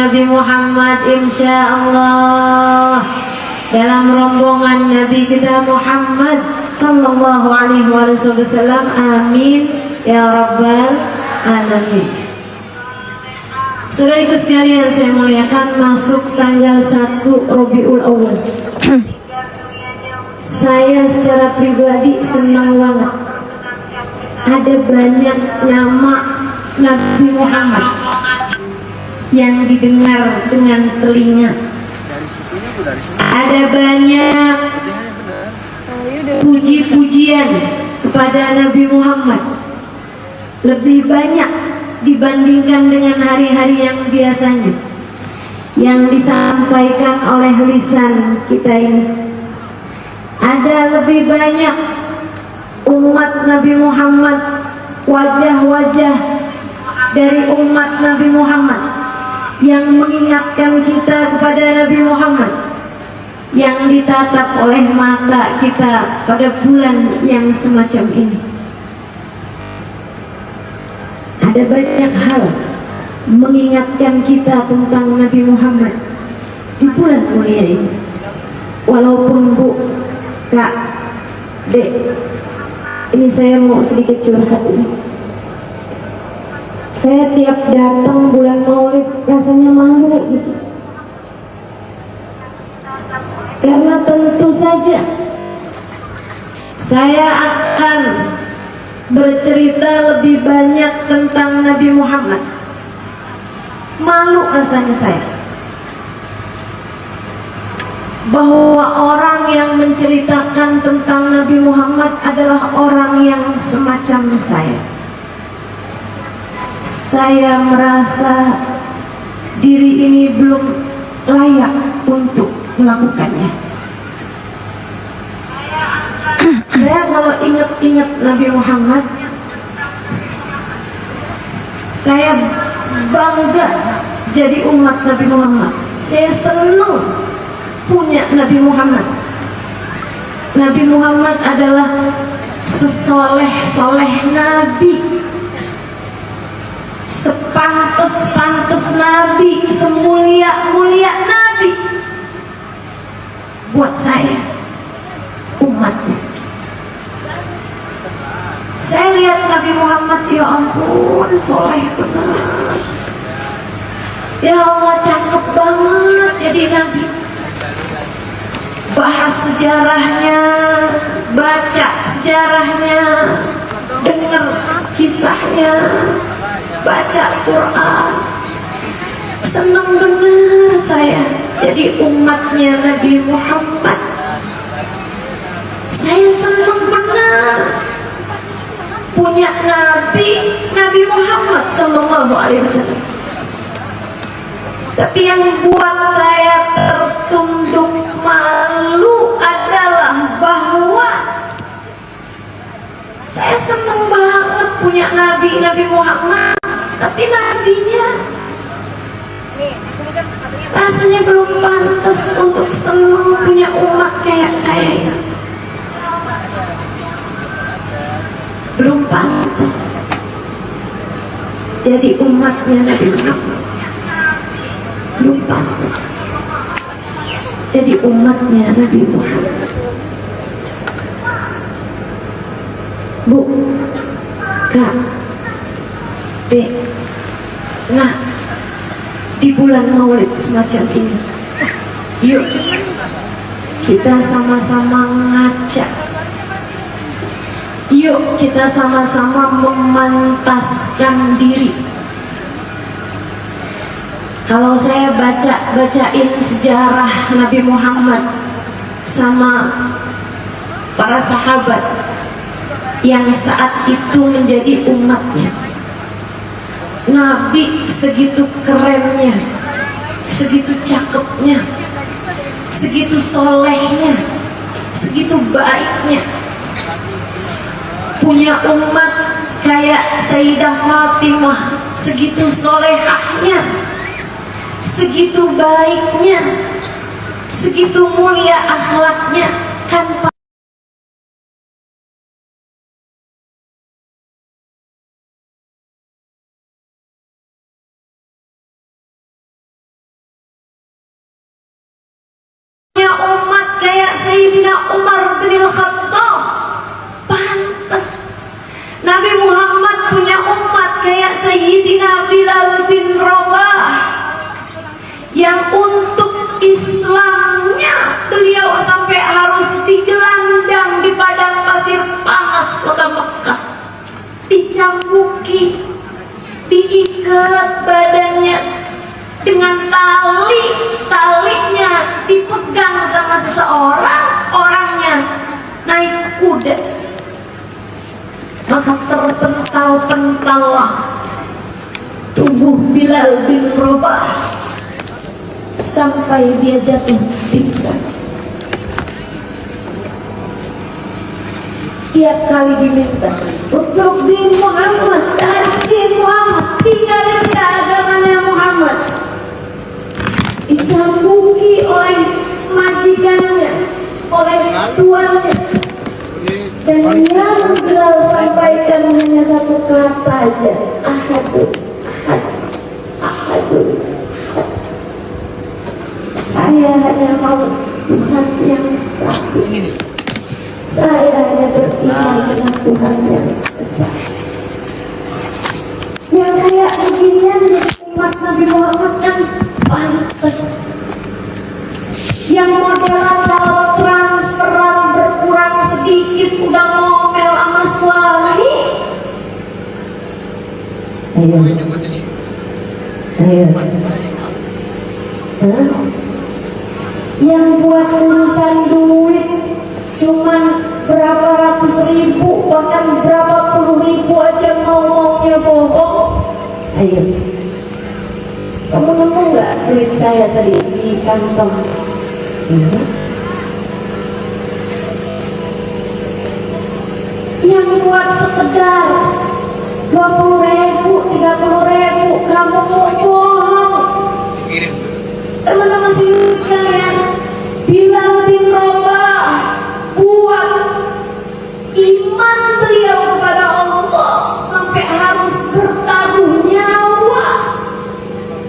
Nabi Muhammad, insya Allah dalam rombongan Nabi kita Muhammad sallallahu alaihi wasallam. Amin ya rabbal alamin. Saudaraku sekalian saya muliakan, masuk tanggal 1 Rabiul Awal. Saya secara pribadi senang banget. Ada banyak nama Nabi Muhammad yang didengar dengan telinga. Ada banyak puji-pujian kepada Nabi Muhammad, lebih banyak dibandingkan dengan hari-hari yang biasanya yang disampaikan oleh lisan kita ini. Ada lebih banyak umat Nabi Muhammad, wajah-wajah dari umat Nabi Muhammad yang mengingatkan kita kepada Nabi Muhammad, yang ditatap oleh mata kita pada bulan yang semacam ini. Ada banyak hal mengingatkan kita tentang Nabi Muhammad di bulan mulia ini. Walaupun Bu, Kak, Dek, ini saya mau sedikit curhat ini. Saya tiap datang bulan Maulid rasanya malu gitu. Karena tentu saja saya akan bercerita lebih banyak tentang Nabi Muhammad. Malu rasanya saya bahwa orang yang menceritakan tentang Nabi Muhammad adalah orang yang semacam saya. Saya merasa diri ini belum layak untuk melakukannya. Saya kalau ingat-ingat Nabi Muhammad, saya bangga jadi umat Nabi Muhammad. Saya senang punya Nabi Muhammad. Nabi Muhammad adalah sesoleh-soleh Nabi, sepantes-pantes Nabi, semulia-mulia Nabi buat saya, umatnya. Saya lihat Nabi Muhammad, ya ampun, soleh benar. Ya Allah, cakep banget jadi Nabi. Bahas sejarahnya, baca sejarahnya, dengar kisahnya, baca Quran. Senang benar saya jadi umatnya Nabi Muhammad. Saya senang benar punya Nabi Muhammad sallallahu alaihi wasallam. Tapi yang buat saya tertunduk malu adalah bahwa saya senang banget punya Nabi Muhammad, tapi nabinya rasanya belum pantas untuk senang punya umat kayak saya ini. Belum pantas jadi umatnya Nabi Muhammad. Belum pantas jadi umatnya Nabi Muhammad. Bu, Kak, Dek, nah, di bulan Maulid semacam ini, yuk kita sama-sama ngaca. Yuk kita sama-sama memantaskan diri. Kalau saya bacain sejarah Nabi Muhammad sama para sahabat yang saat itu menjadi umatnya, Nabi segitu kerennya, segitu cakepnya, segitu solehnya, segitu baiknya. Punya umat kayak Sayyidah Fatimah, segitu solehahnya, segitu baiknya, segitu mulia akhlaknya, kan Sayyidina Bilal bin Rabah yang untuk Islamnya beliau sampai harus digelandang di padang pasir panas kota Mekah, dicambuki, diikat badannya dengan tali, talinya dipegang sama seseorang, orangnya naik kuda, maka terpental-pentallah tubuh Bilal bin Rabah sampai dia jatuh pingsan. Tiap kali diminta untuk din Muhammad, din Muhammad, tinggalin agamanya Muhammad, dicambuki oleh majikannya, oleh tuannya, dan yang Bilal sampaikan hanya satu kata aja, ahadu, ahadu. Saya hanya mau Tuhan yang satu. Saya hanya beriman dengan Tuhan yang besar. Yang kayak beginian umat Nabi Muhammad kan pantas. Yang modelan kalau transferan berkurang sedikit udah ngomel sama suami. Ayo. Yang buat urusan duit cuman berapa ratus ribu, bahkan berapa puluh ribu aja mau-maunya bohong. Ayo, kamu nemu nggak duit saya tadi di kantong? Yang buat sekedar 20.000, 30.000 kamu mau bohong. Teman-teman sini sekalian, Bilal bin Rabah buat iman beliau kepada Allah sampai harus bertaruh nyawa,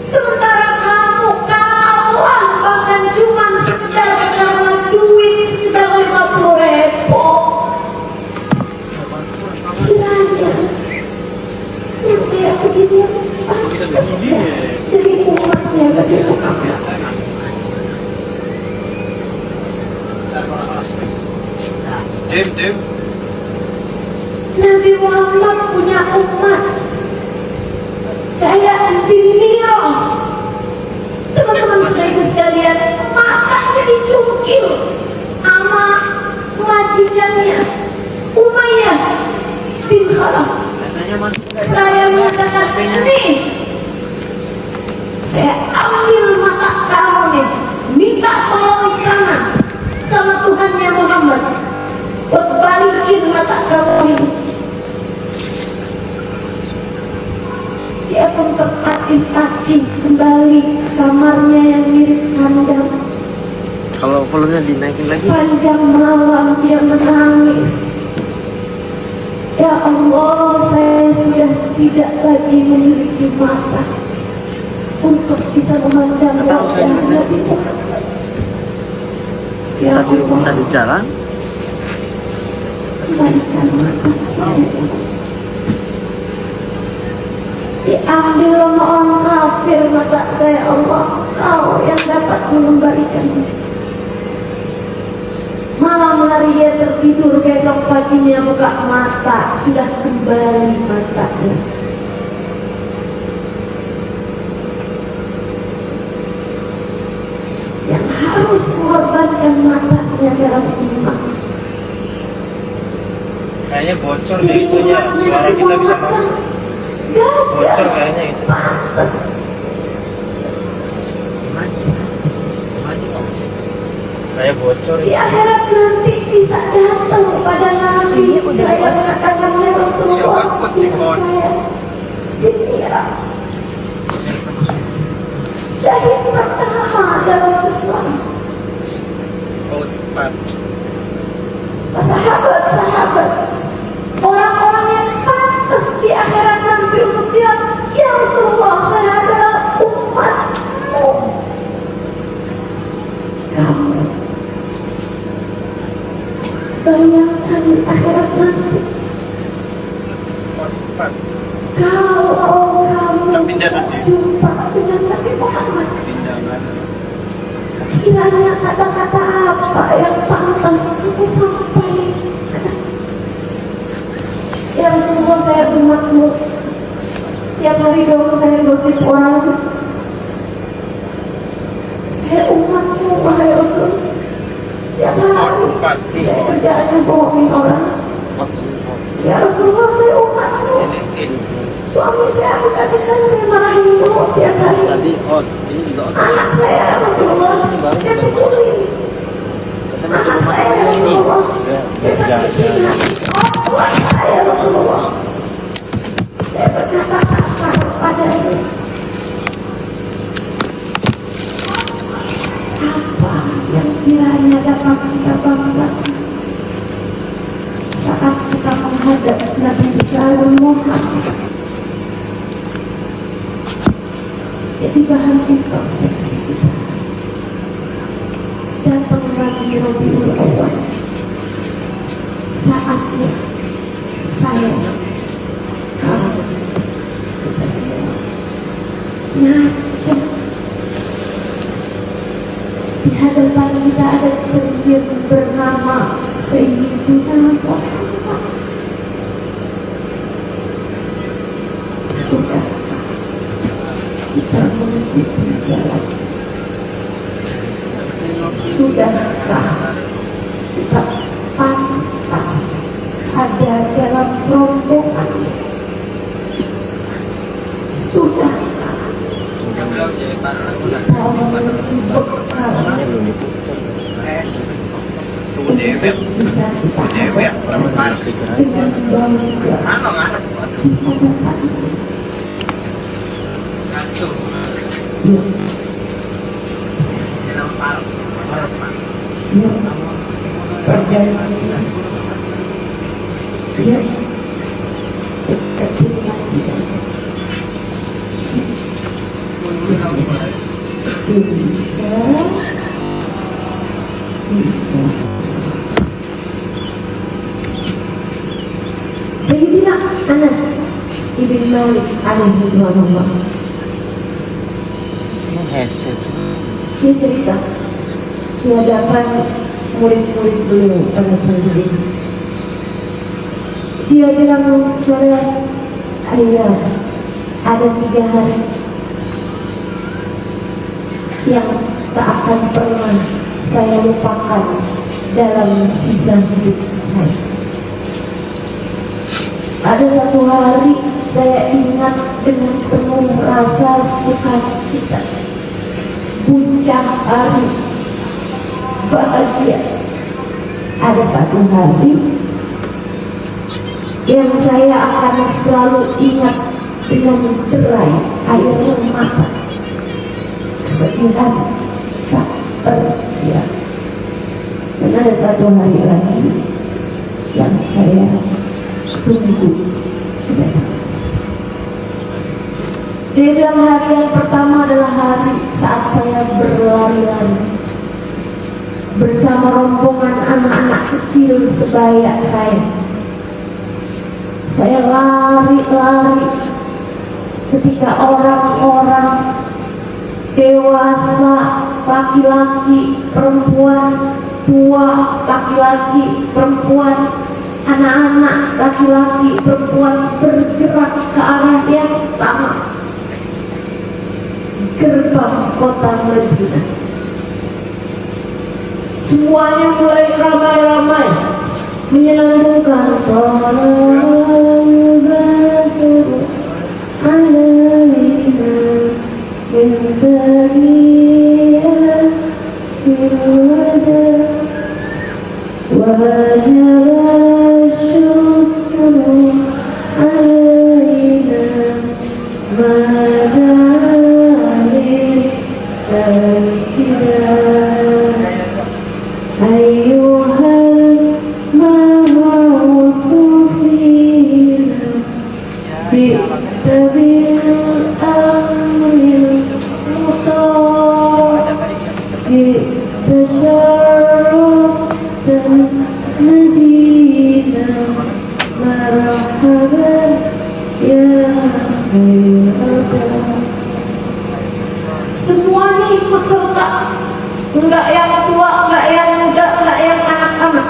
sementara kamu kalah bahkan cuma sekedar karena duit sekitar 50.000. Kiranya yang kayak begini pantas jadi umatnya bagi Muhammad. Nabi Muhammad punya umat kayak Ziniro. Teman-teman saudara sekalian, matanya dicungkil sama majikannya Umayyah bin Khalaf. Saya mengatakan, nih saya ambil mata kamu nih, minta tolong sana sama Tuhannya Muhammad, buat balikin mata kamu ini. Dia pun tertatih-tatih kembali ke kamarnya yang mirip kandang. Kalau volumenya dinaikin lagi. Sepanjang malam dia menangis. Ya Allah, saya sudah tidak lagi memiliki mata untuk bisa memandang wajah Nabi Muhammad. Ya Allah, tadi jalan kembalikan mata saya. Diambil sama orang kafir mata saya, Allah, Kau yang dapat mengembalikannya. Malam hari dia tertidur, besok paginya buka mata, sudah kembali matanya. Yang harus mengorbankan matanya dalam iman. kayaknya bocor deh itunya, suara kita bisa masuk. Bocor kayaknya itu. Pantes. Kayak bocor. Di akhirat nanti bisa datang kepada Nabi. Saya mengatakannya Rasulullah, saya Zinira, syahid pertama dalam Islam. Sahabat-sahabat, orang-orang yang pantas di akhirat nanti untuk bilang, ya Rasulullah, saya adalah umatmu. Kamu bayangkan di akhirat nanti, kalau Tanya kata-kata apa yang pantas aku sampaikan. Ya Rasulullah, saya umatmu. Tiap hari dong saya gosip orang. Saya umatmu, wahai Rasul. Tiap hari saya kerjaannya bohongin orang. Ya Rasulullah, saya umatmu. Suami saya habis-habisan saya marahin dulu tiap hari. Anak saya Rasulullah, saya pukulin. Anak saya Rasulullah, saya sakitin. Orang saya Rasulullah, saya berkata kasar padanya. Apa yang kiranya dapat kita banggakan saat kita menghadap Nabi besar Muhammad? Jadi bahan introspeksi kita. Datang lagi Rabiul Awal, saatnya saya, kamu, kita semua ngajak. Di hadapan kita ada cermin bernama Sayyidina Muhammad. Sudah kita mengikuti jalan. Sudahkah kita pantas ada dalam rombongan? Sudahkah kita memiliki bekal untuk bisa kita hadapi dengan bangga di hadapan perjalanan dia Sayyidina Anas ibn Malik alaihi ridwanullah, dia cerita di hadapan murid-murid beliau pada saat itu. Dia bilang, saudara, ayah, ada 3 hari yang tak akan pernah saya lupakan dalam sisa hidup saya. Ada 1 hari saya ingat dengan penuh rasa sukacita, puncak hari bahagia. Ada 1 hari yang saya akan selalu ingat dengan derai air mata, kesedihan tak terkira. Dan ada 1 hari lagi yang saya tunggu kedatangan. Dia bilang hari yang pertama adalah hari saat saya berlari-lari bersama rombongan anak-anak kecil sebaya saya. Saya lari-lari ketika orang-orang dewasa, laki-laki, perempuan, tua, laki-laki, perempuan, anak-anak, laki-laki, perempuan bergerak ke arah yang sama, gerbang kota Madinah. Semuanya mulai ramai-ramai menyelambungkan semuanya ikut serta enggak yang tua, enggak yang muda, enggak yang anak-anak,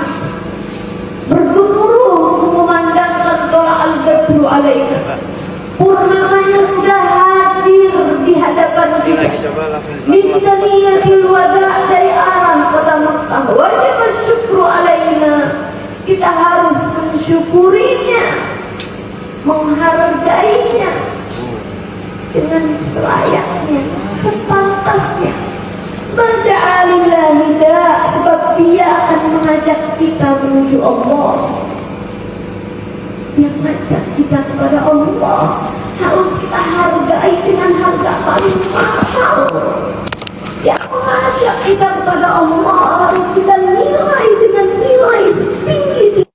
bergemuruh memandangkan tolak al-badru alaina. Purnamanya sudah hadir di hadapan kita. Min taniyatil wada, dari arah kota Makkah. Wajib syukru alaina, kita harus mensyukurinya, menghargainya dengan selayaknya, sepantasnya. Bada'alillahi da, sebab dia akan mengajak kita menuju Allah. Dia mengajak kita kepada Allah, harus kita hargai dengan harga paling mahal. Yang mengajak kita kepada Allah harus kita nilai dengan nilai setinggi.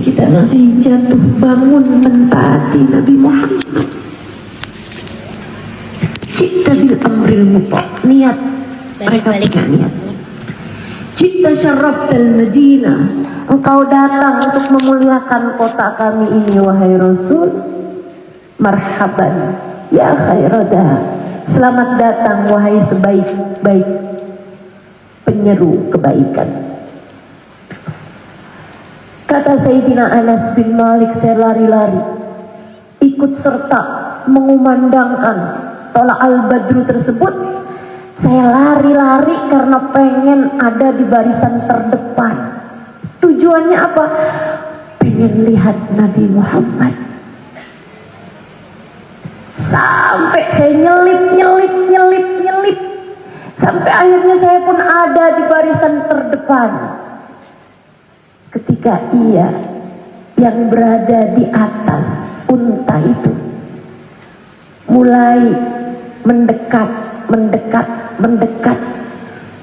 Kita masih jatuh bangun mentaati Nabi Muhammad. Cipta bil amril muta', niat mereka punya niat. Cipta syarraftal Madinah, engkau datang untuk memuliakan kota kami ini wahai Rasul. Marhaban ya khairada, selamat datang wahai sebaik-baik penyeru kebaikan. Kata Sayyidina Anas bin Malik, saya lari-lari ikut serta mengumandangkan tolak al-badru tersebut. Saya lari-lari karena pengen ada di barisan terdepan. Tujuannya apa? Pengen lihat Nabi Muhammad. Sampai saya nyelip sampai akhirnya saya pun ada di barisan terdepan. Ketika ia yang berada di atas unta itu mulai mendekat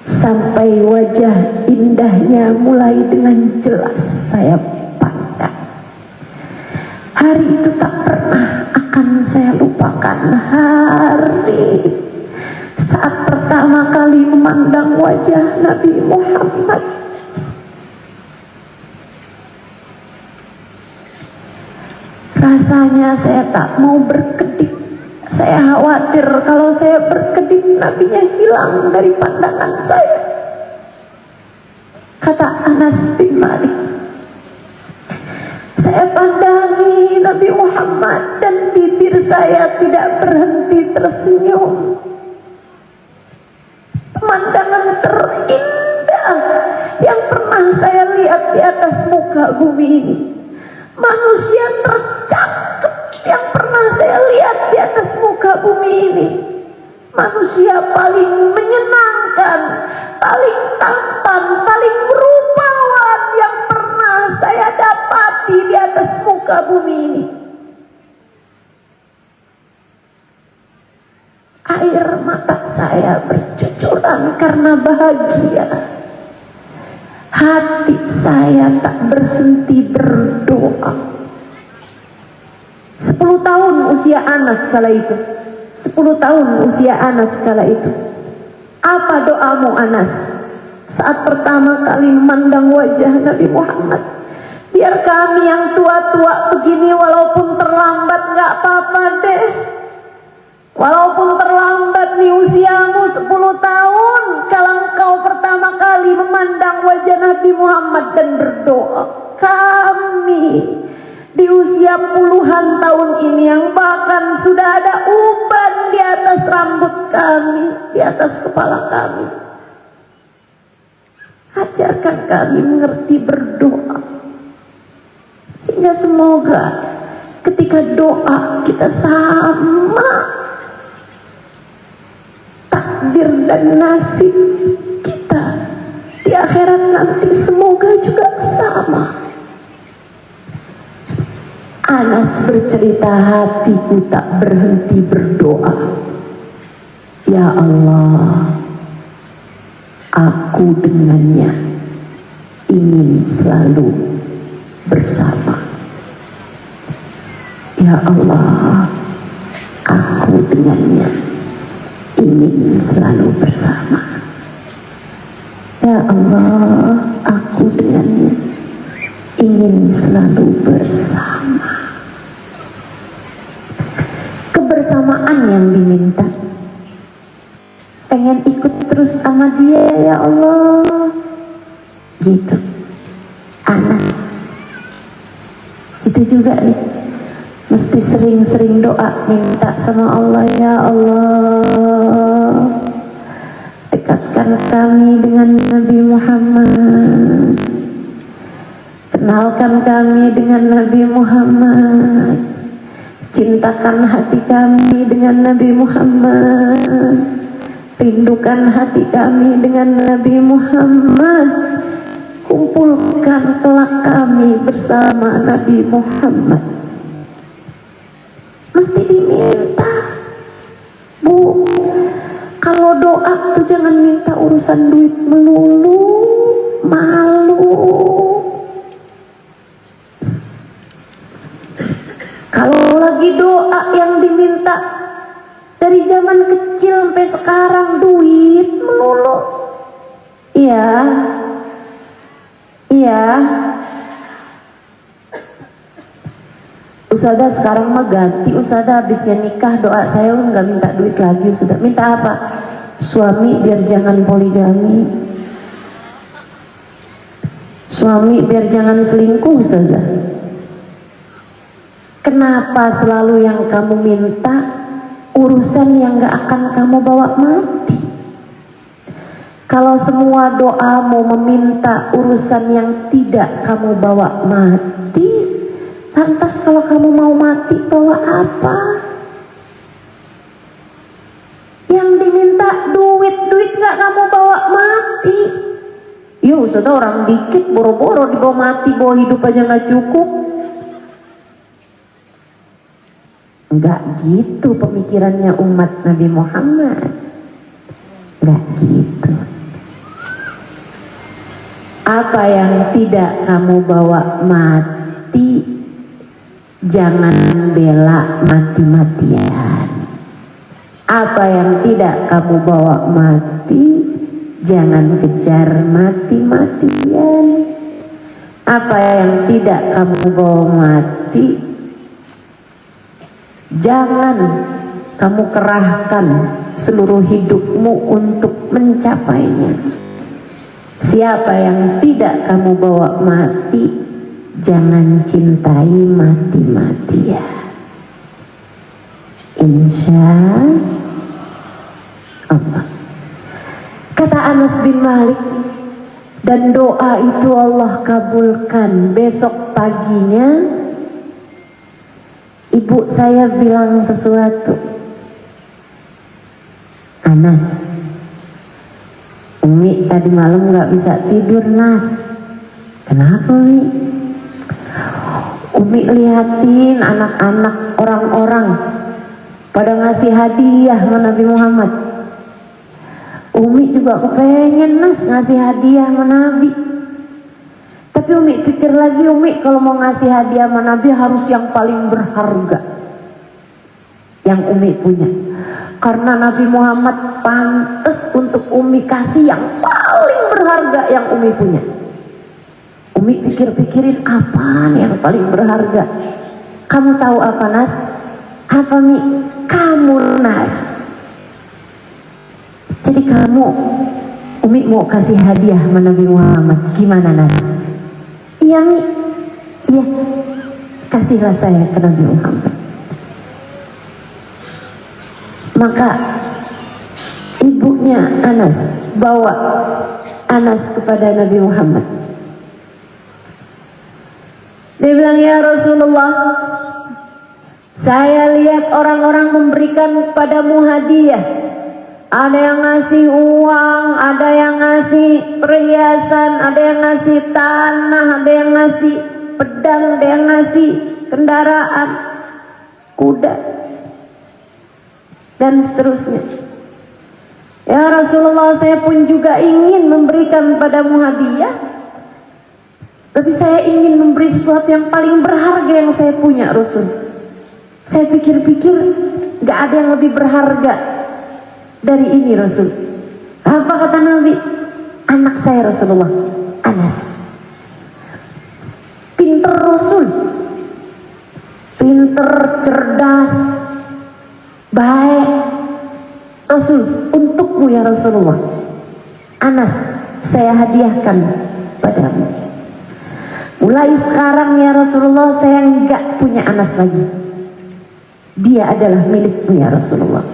sampai wajah indahnya mulai dengan jelas saya pandang. Hari itu tak pernah akan saya lupakan, hari saat pertama kali memandang wajah Nabi Muhammad. Rasanya saya tak mau berkedip. Saya khawatir kalau saya berkedip Nabinya hilang dari pandangan saya. Kata Anas bin Malik, saya pandangi Nabi Muhammad dan bibir saya tidak berhenti tersenyum. Pemandangan terindah yang pernah saya lihat di atas muka bumi ini. Manusia tercakap yang pernah saya lihat di atas muka bumi ini. Manusia paling menyenangkan, paling tampan, paling rupawan yang pernah saya dapati di atas muka bumi ini. Air mata saya bercucuran karena bahagia. Hati saya tak berhenti berdoa. 10 tahun usia Anas kala itu. 10 tahun usia Anas kala itu. Apa doamu Anas saat pertama kali memandang wajah Nabi Muhammad? Biar kami yang tua-tua begini walaupun terlambat gak apa-apa deh. Walaupun terlambat nih usiamu 10 tahun, kalau engkau pertama kali memandang wajah Nabi Muhammad dan berdoa. Kami di usia puluhan tahun ini yang bahkan sudah ada uban di atas rambut kami, di atas kepala kami. Ajarkan kami mengerti berdoa. Hingga semoga ketika doa kita sama, takdir dan nasib kita di akhirat nanti semoga juga sama. Anas bercerita, hatiku tak berhenti berdoa. Ya Allah, aku dengannya ingin selalu bersama. Ya Allah, aku dengannya ingin selalu bersama. Ya Allah, aku dengannya ingin selalu bersama. Kebersamaan yang diminta, pengen ikut terus sama dia ya Allah, gitu. Anas itu juga nih, mesti sering-sering doa minta sama Allah, ya Allah, dekatkan kami dengan Nabi Muhammad, kenalkan kami dengan Nabi Muhammad, cintakan hati kami dengan Nabi Muhammad, rindukan hati kami dengan Nabi Muhammad, kumpulkan kelak kami bersama Nabi Muhammad. Mesti diminta, Bu. Kalau doa tuh jangan minta urusan duit melulu, malu. Kalau lagi doa yang diminta dari zaman kecil sampai sekarang duit melulu. Iya. Iya. Ustazah sekarang mah ganti, Ustazah habisnya nikah doa saya nggak minta duit lagi. Ustazah minta apa? Suami biar jangan poligami, suami biar jangan selingkuh. Ustazah, kenapa selalu yang kamu minta urusan yang gak akan kamu bawa mati? Kalau semua doamu meminta urusan yang tidak kamu bawa mati, lantas kalau kamu mau mati bawa apa? Yang diminta duit gak kamu bawa mati. Ya Ustazah, orang dikit boro-boro dibawa mati, bawa hidup aja gak cukup. Enggak gitu pemikirannya umat Nabi Muhammad. Enggak gitu. Apa yang tidak kamu bawa mati, jangan bela mati-matian. Apa yang tidak kamu bawa mati, jangan kejar mati-matian. Apa yang tidak kamu bawa mati, jangan kamu kerahkan seluruh hidupmu untuk mencapainya. Siapa yang tidak kamu bawa mati, jangan cintai mati-matian. Insya Allah. Kata Anas bin Malik, dan doa itu Allah kabulkan. Besok paginya ibu saya bilang sesuatu. Anas, Umi tadi malam gak bisa tidur, Nas. Kenapa, Umi? Umi lihatin anak-anak orang-orang pada ngasih hadiah sama Nabi Muhammad. Umi juga kepengen, Nas, ngasih hadiah sama Nabi. Tapi Umi pikir lagi, Umi kalau mau ngasih hadiah sama Nabi harus yang paling berharga yang Umi punya. Karena Nabi Muhammad pantas untuk Umi kasih yang paling berharga yang Umi punya. Umi pikir-pikirin apaan yang paling berharga. Kamu tahu apa, Nas? Apa, Mi? Kamu, Nas. Jadi kamu, Umi mau kasih hadiah sama Nabi Muhammad. Gimana, Nas? Iya, Mi. Iya. Kasihlah saya ke Nabi Muhammad. Maka ibunya Anas bawa Anas kepada Nabi Muhammad. Dia bilang, ya Rasulullah, saya lihat orang-orang memberikan kepadamu hadiah. Ada yang ngasih uang, ada yang ngasih perhiasan, ada yang ngasih tanah, ada yang ngasih pedang, ada yang ngasih kendaraan, kuda, dan seterusnya. Ya Rasulullah, saya pun juga ingin memberikan padamu hadiah, tapi saya ingin memberi sesuatu yang paling berharga yang saya punya, Rasul. Saya pikir-pikir gak ada yang lebih berharga dari ini, Rasul. Apa kata Nabi? Anak saya, Rasulullah, Anas. Pinter Rasul, pinter, cerdas, baik. Rasul, untukmu ya Rasulullah, Anas saya hadiahkan padamu. Mulai sekarang ya Rasulullah, saya enggak punya Anas lagi. Dia adalah milikmu ya Rasulullah.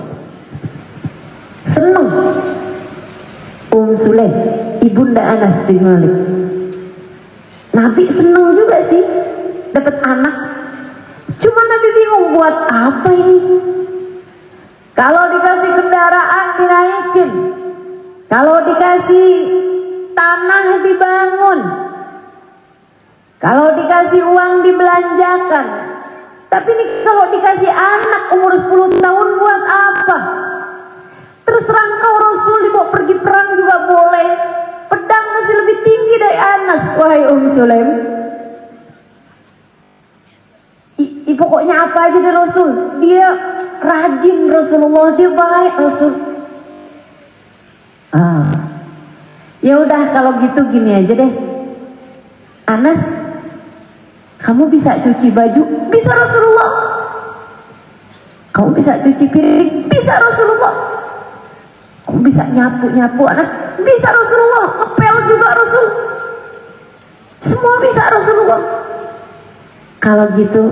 Senang Sulaim, ibunda Anas bin Malik. Nabi senang juga sih dapat anak. Cuma Nabi bingung buat apa ini. Kalau dikasih kendaraan dinaikin, kalau dikasih tanah dibangun, kalau dikasih uang dibelanjakan. Tapi ini kalau dikasih anak umur 10 tahun buat apa? Terus rangkau Rasul dibawa pergi perang juga boleh. Pedang masih lebih tinggi dari Anas, wahai Sulaim. Pokoknya apa aja dari Rasul, dia rajin Rasulullah, dia baik Rasul. Ya udah kalau gitu gini aja deh, Anas, kamu bisa cuci baju? Bisa Rasulullah. Kamu bisa cuci piring? Bisa Rasulullah. Kamu bisa nyapu Anas? Bisa Rasulullah. Ngepel juga Rasul. Semua bisa Rasulullah. Kalau gitu,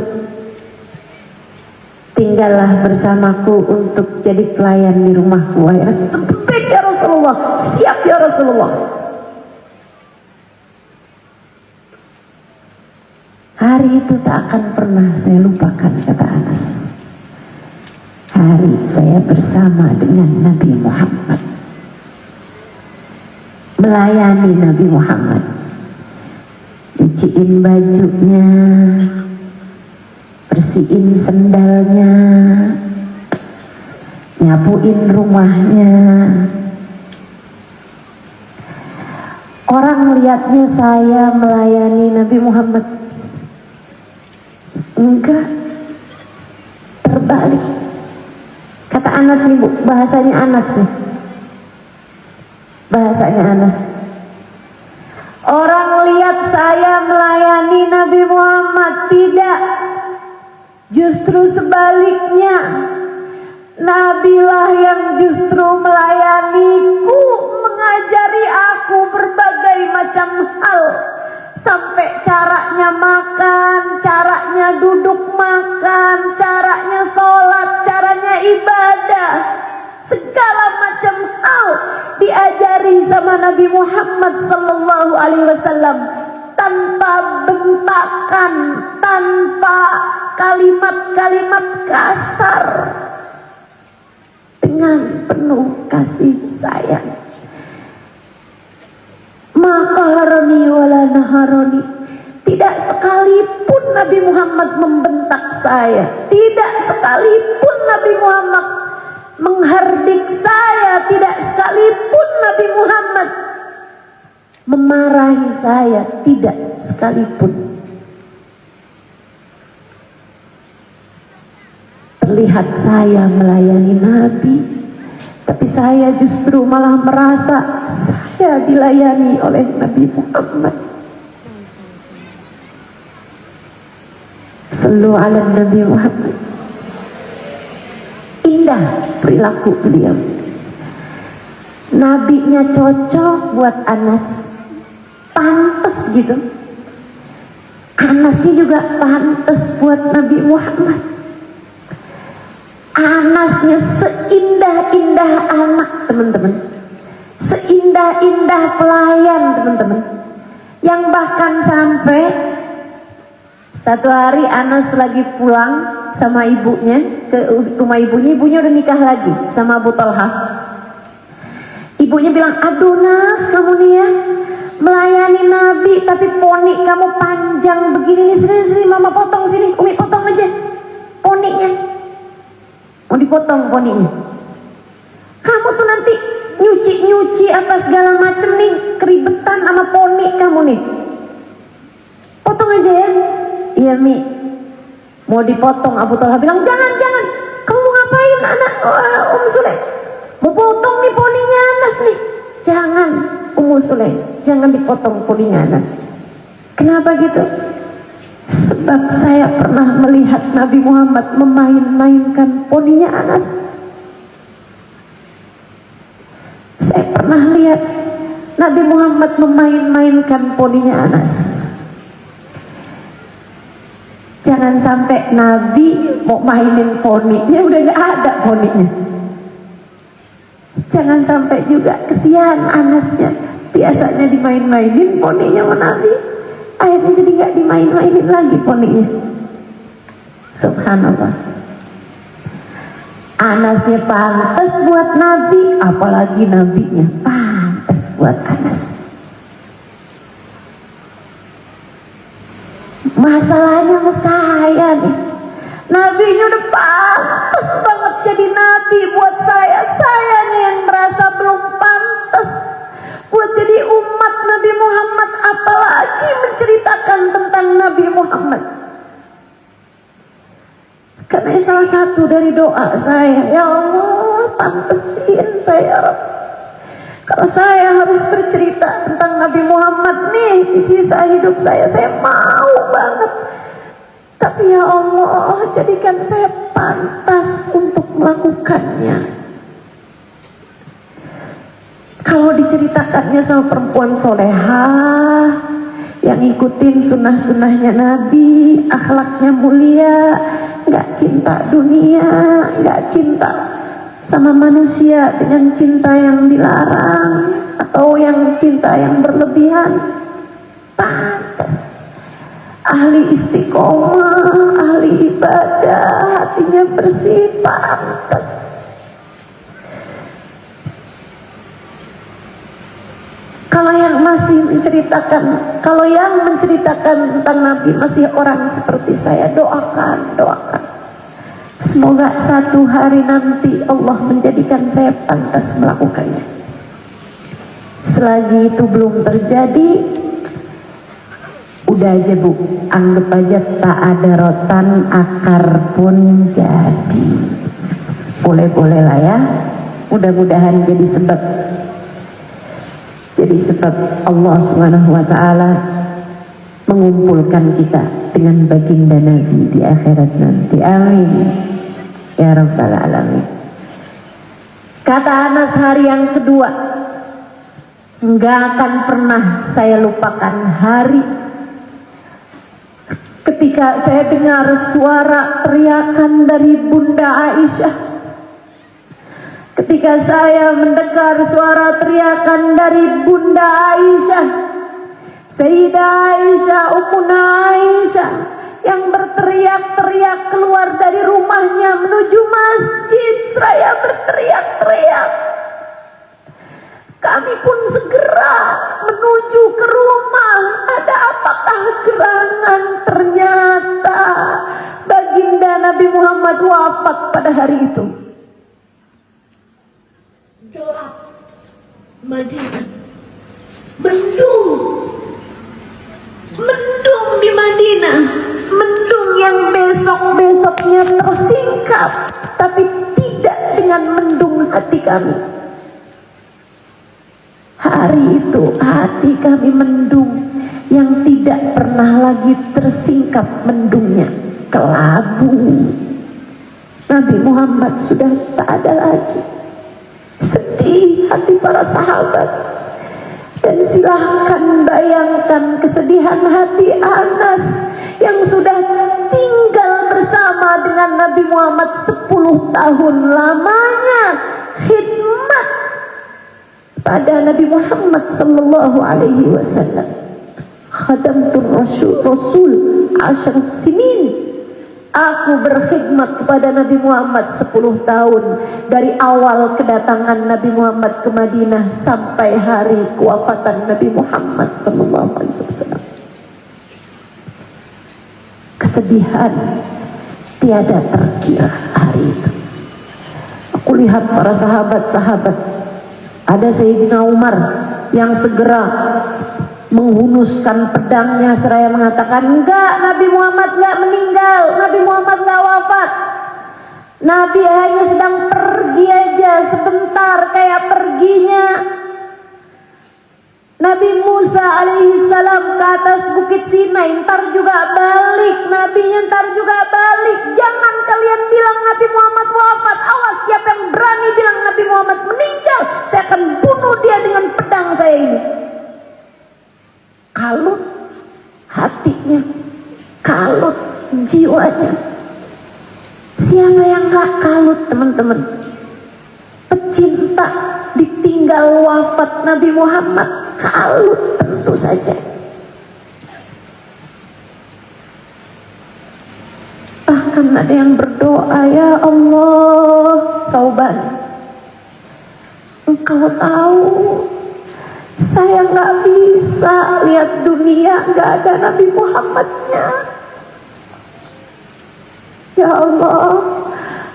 tinggallah bersamaku untuk jadi pelayan di rumahku. Sebut ya Rasulullah, siap ya Rasulullah. Hari itu tak akan pernah saya lupakan, kata Anas. Hari saya bersama dengan Nabi Muhammad, melayani Nabi Muhammad, nyuciin bajunya, bersihin sendalnya, nyapuin rumahnya. Orang lihatnya saya melayani Nabi Muhammad, enggak, terbalik. Kata Anas nih Bu, bahasanya Anas nih, bahasanya Anas. Orang lihat saya melayani Nabi Muhammad, tidak. Justru sebaliknya, Nabilah yang justru melayaniku, mengajari aku berbagai macam hal, sampai caranya makan, caranya duduk makan, caranya sholat, caranya ibadah, segala macam hal diajari sama Nabi Muhammad sallallahu alaihi wasallam, tanpa bentakan, tanpa kalimat-kalimat kasar, dengan penuh kasih sayang. Maka haroni wala naharoni, tidak sekalipun Nabi Muhammad membentak saya, tidak sekalipun Nabi Muhammad menghardik saya, tidak sekalipun Nabi Muhammad memarahi saya, tidak sekalipun. Terlihat saya melayani Nabi, tapi saya justru malah merasa saya dilayani oleh Nabi Muhammad. Sallu ala Nabi Muhammad. Indah perilaku beliau. Nabinya cocok buat Anas, pantas gitu. Anasnya juga pantas buat Nabi Muhammad. Anasnya seindah-indah anak, teman-teman, seindah-indah pelayan, teman-teman, yang bahkan sampai satu hari Anas lagi pulang sama ibunya ke rumah ibunya udah nikah lagi sama Abu Talha. Ibunya bilang, aduh Nas, kamu nih ya melayani Nabi, tapi poni kamu panjang begini nih, sini mama potong sini, Umi potong aja poninya. Mau dipotong poninya. Kamu tuh nanti apa segala macem nih, keribetan sama poni kamu nih. Potong aja ya. Iya Mi, mau dipotong. Abu Talha bilang, jangan. Kamu ngapain anak Sulaim? Mau potong nih poninya Anas nih. Jangan Sulaim, jangan dipotong poninya Anas. Kenapa gitu? Sebab saya pernah melihat Nabi Muhammad memain-mainkan poninya Anas. Saya pernah lihat Nabi Muhammad memain-mainkan poninya Anas. Jangan sampai Nabi mau mainin poninya udah gak ada poninya. Jangan sampai juga kesian Anasnya, biasanya dimain-mainin poninya sama Nabi, akhirnya jadi gak dimain-mainin lagi poninya. Subhanallah. Anasnya pantas buat Nabi, apalagi Nabinya pantas buat Anas. Masalahnya sama saya nih, Nabinya udah pantas banget jadi Nabi buat saya. Saya nih yang merasa belum pantas buat jadi umat Nabi Muhammad, apalagi menceritakan tentang Nabi Muhammad. Karena salah satu dari doa saya, ya Allah pantesin saya, kalau saya harus bercerita tentang Nabi Muhammad nih di sisa hidup saya mau banget. Tapi ya Allah, jadikan saya pantas untuk melakukannya. Kalau diceritakannya sama perempuan solehah yang ngikutin sunnah-sunnahnya Nabi, akhlaknya mulia, gak cinta dunia, gak cinta sama manusia dengan cinta yang dilarang atau yang cinta yang berlebihan, pantas. Ahli istiqomah, ahli ibadah, hatinya bersih, pantas. Kalau yang menceritakan tentang Nabi masih orang seperti saya, doakan. Semoga satu hari nanti Allah menjadikan saya pantas melakukannya. Selagi itu belum terjadi, udah aja Bu, anggap aja tak ada rotan, akar pun jadi. Boleh-boleh lah ya. Mudah-mudahan jadi sebab Allah Subhanahu wa taala mengumpulkan kita dengan baginda Nabi di akhirat nanti. Amin ya rabbal alamin. Kata Anas hari yang kedua, enggak akan pernah saya lupakan hari ketika saya dengar suara teriakan dari Bunda Aisyah. Ketika saya mendengar suara teriakan dari Bunda Aisyah, Sayyidah Aisyah, Ummuna Aisyah, yang berteriak-teriak keluar dari rumahnya menuju masjid. Saya berteriak-teriak. Kami pun segera menuju ke rumah. Ada apakah gerangan? Ternyata baginda Nabi Muhammad wafat pada hari itu. Gelap Madinah, mendung di Madinah, mendung yang besok-besoknya tersingkap, tapi tidak dengan mendung hati kami. Hari itu hati kami mendung yang tidak pernah lagi tersingkap mendungnya, kelabu. Nabi Muhammad sudah tak ada lagi. Sedih hati para sahabat. Dan silahkan bayangkan kesedihan hati Anas yang sudah tinggal bersama dengan Nabi Muhammad 10 tahun lamanya khidmat pada Nabi Muhammad sallallahu alaihi wasallam. Khadamtur Rasul 10 sinin. Aku berkhidmat kepada Nabi Muhammad 10 tahun, dari awal kedatangan Nabi Muhammad ke Madinah sampai hari kewafatan Nabi Muhammad sallallahu alaihi wasallam. Kesedihan tiada terkira hari itu. Aku lihat para sahabat-sahabat Ada Sayyidina Umar yang segera menghunuskan pedangnya seraya mengatakan, enggak, Nabi Muhammad enggak meninggal, Nabi Muhammad enggak wafat. Nabi hanya sedang pergi aja sebentar, kayak perginya Nabi Musa alaihissalam ke atas bukit Sinai, ntar juga balik, nabinya ntar juga balik. Jangan kalian bilang Nabi Muhammad wafat. Awas, siapa yang berani bilang Nabi Muhammad meninggal, saya akan bunuh dia dengan pedang saya ini. Kalut hatinya, kalut jiwanya. Siapa yang gak kalut, teman-teman? Pecinta ditinggal wafat Nabi Muhammad, kalut tentu saja. Bahkan ada yang berdoa, ya Allah, taubat. Engkau tahu saya gak bisa lihat dunia gak ada Nabi Muhammadnya. Ya Allah,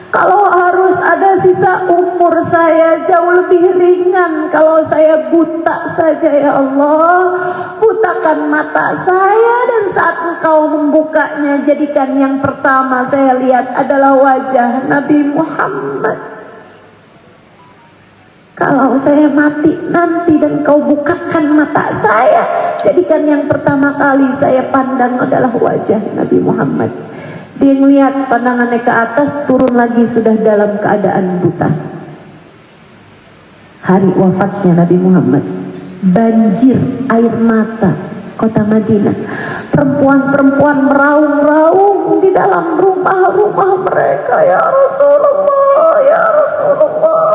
kalau harus ada sisa umur saya jauh lebih ringan kalau saya buta saja, ya Allah. Butakan mata saya, dan saat Engkau membukanya, jadikan yang pertama saya lihat adalah wajah Nabi Muhammad. Kalau saya mati nanti dan Kau bukakan mata saya, jadikan yang pertama kali saya pandang adalah wajah Nabi Muhammad. Dia melihat pandangannya ke atas, turun lagi sudah dalam keadaan buta. Hari wafatnya Nabi Muhammad, banjir air mata kota Madinah. Perempuan-perempuan meraung-raung di dalam rumah-rumah mereka, ya Rasulullah, ya Rasulullah.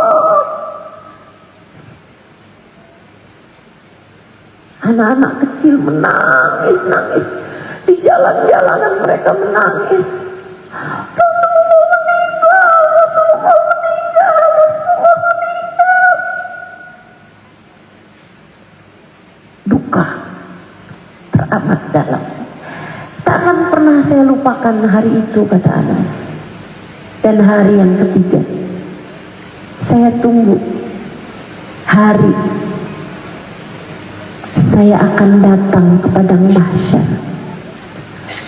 Anak-anak kecil menangis-nangis. Di jalan-jalanan mereka menangis. Rasulullah meninggal, Rasulullah meninggal, Rasulullah meninggal. Duka teramat dalam. Tak akan pernah saya lupakan hari itu, kata Anas. Dan hari yang ketiga, saya tunggu hari saya akan datang ke padang mahsyar.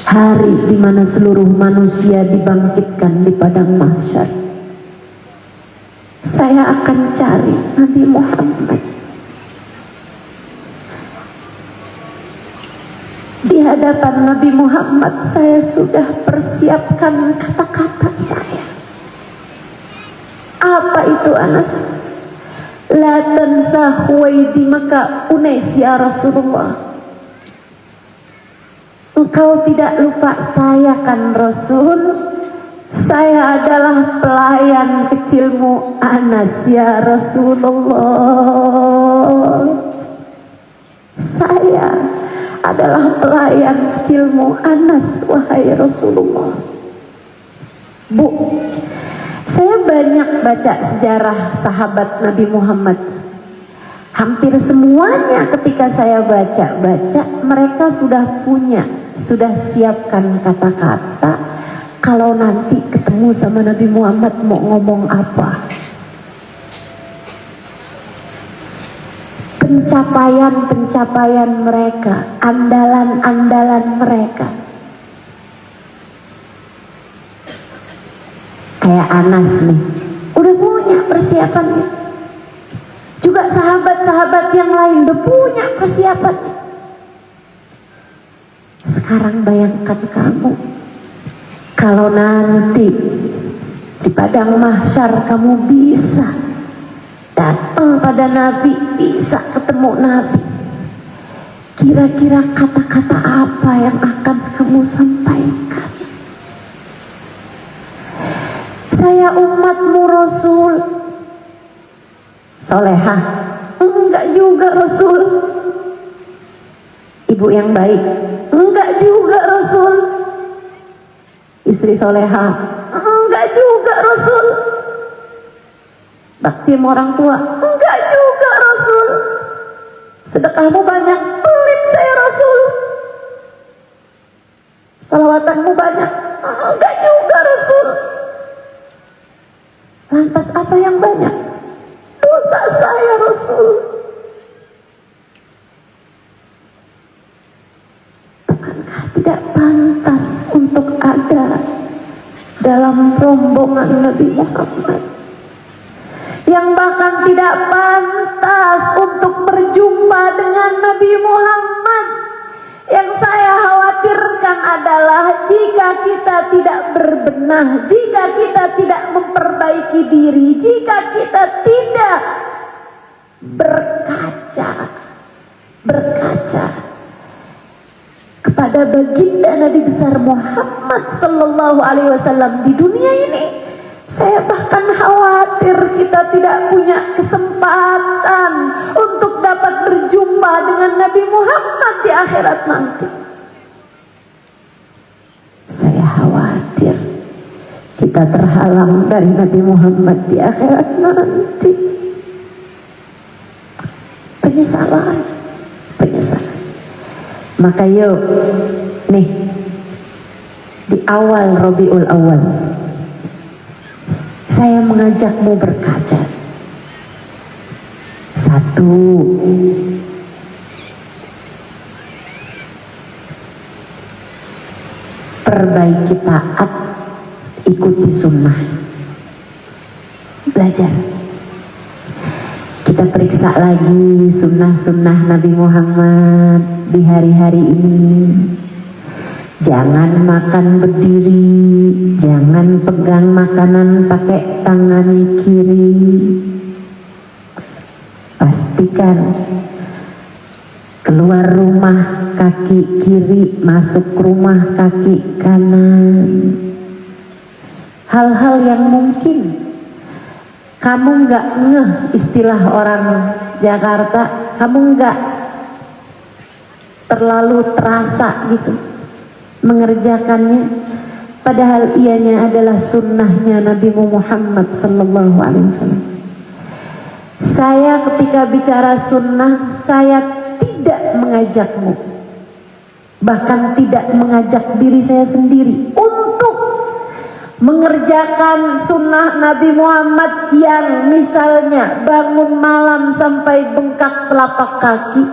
Hari di mana seluruh manusia dibangkitkan di padang mahsyar. Saya akan cari Nabi Muhammad. Di hadapan Nabi Muhammad saya sudah persiapkan kata-kata saya. Apa itu, Anas? La tansa huwaidimaka unais ya Rasulullah. Engkau tidak lupa saya kan Rasul? Saya adalah pelayan kecilmu Anas ya Rasulullah. Saya adalah pelayan kecilmu Anas, wahai Rasulullah. Bu, saya banyak baca sejarah sahabat Nabi Muhammad. Hampir semuanya ketika saya baca-baca, mereka sudah siapkan kata-kata kalau nanti ketemu sama Nabi Muhammad mau ngomong apa. Pencapaian mereka, andalan-andalan mereka. Kayak Anas nih, udah punya persiapannya. Juga sahabat-sahabat yang lain udah punya persiapannya. Sekarang bayangkan kamu, kalau nanti di padang mahsyar kamu bisa datang pada Nabi, bisa ketemu Nabi. Kira-kira kata-kata apa yang akan kamu sampaikan? Saya umatmu Rasul. Solehah? Enggak juga Rasul. Ibu yang baik? Enggak juga Rasul. Istri solehah? Enggak juga Rasul. Bakti sama orang tua? Enggak juga Rasul. Sedekahmu banyak? Pelit saya Rasul. Salawatanmu banyak? Enggak juga Rasul. Lantas apa yang banyak? Dosa saya Rasul? Bukankah tidak pantas untuk ada dalam rombongan Nabi Muhammad? Yang bahkan tidak pantas untuk berjumpa dengan Nabi Muhammad. Yang saya khawatirkan adalah jika kita tidak berbenah, jika kita tidak memperbaiki diri, jika kita tidak berkaca kepada baginda Nabi besar Muhammad sallallahu alaihi wasallam di dunia ini, saya bahkan khawatir kita tidak punya kesempatan untuk dapat berjumpa dengan Nabi Muhammad di akhirat nanti. Saya khawatir kita terhalang dari Nabi Muhammad di akhirat nanti. Penyesalan. Maka yuk, nih, di awal Rabiul Awal, saya mengajakmu berkaca. Satu, perbaiki taat, ikuti sunnah. Belajar. Kita periksa lagi sunnah-sunnah Nabi Muhammad di hari-hari ini. Jangan makan berdiri, jangan pegang makanan pakai tangan kiri. Pastikan keluar rumah kaki kiri, masuk rumah kaki kanan. Hal-hal yang mungkin kamu nggak ngeh, istilah orang Jakarta, kamu nggak terlalu terasa gitu mengerjakannya, padahal ianya adalah sunnahnya Nabi Muhammad sallallahu alaihi wasallam. Saya ketika bicara sunnah, saya tidak mengajakmu, bahkan tidak mengajak diri saya sendiri untuk mengerjakan sunnah Nabi Muhammad yang misalnya bangun malam sampai bengkak telapak kaki.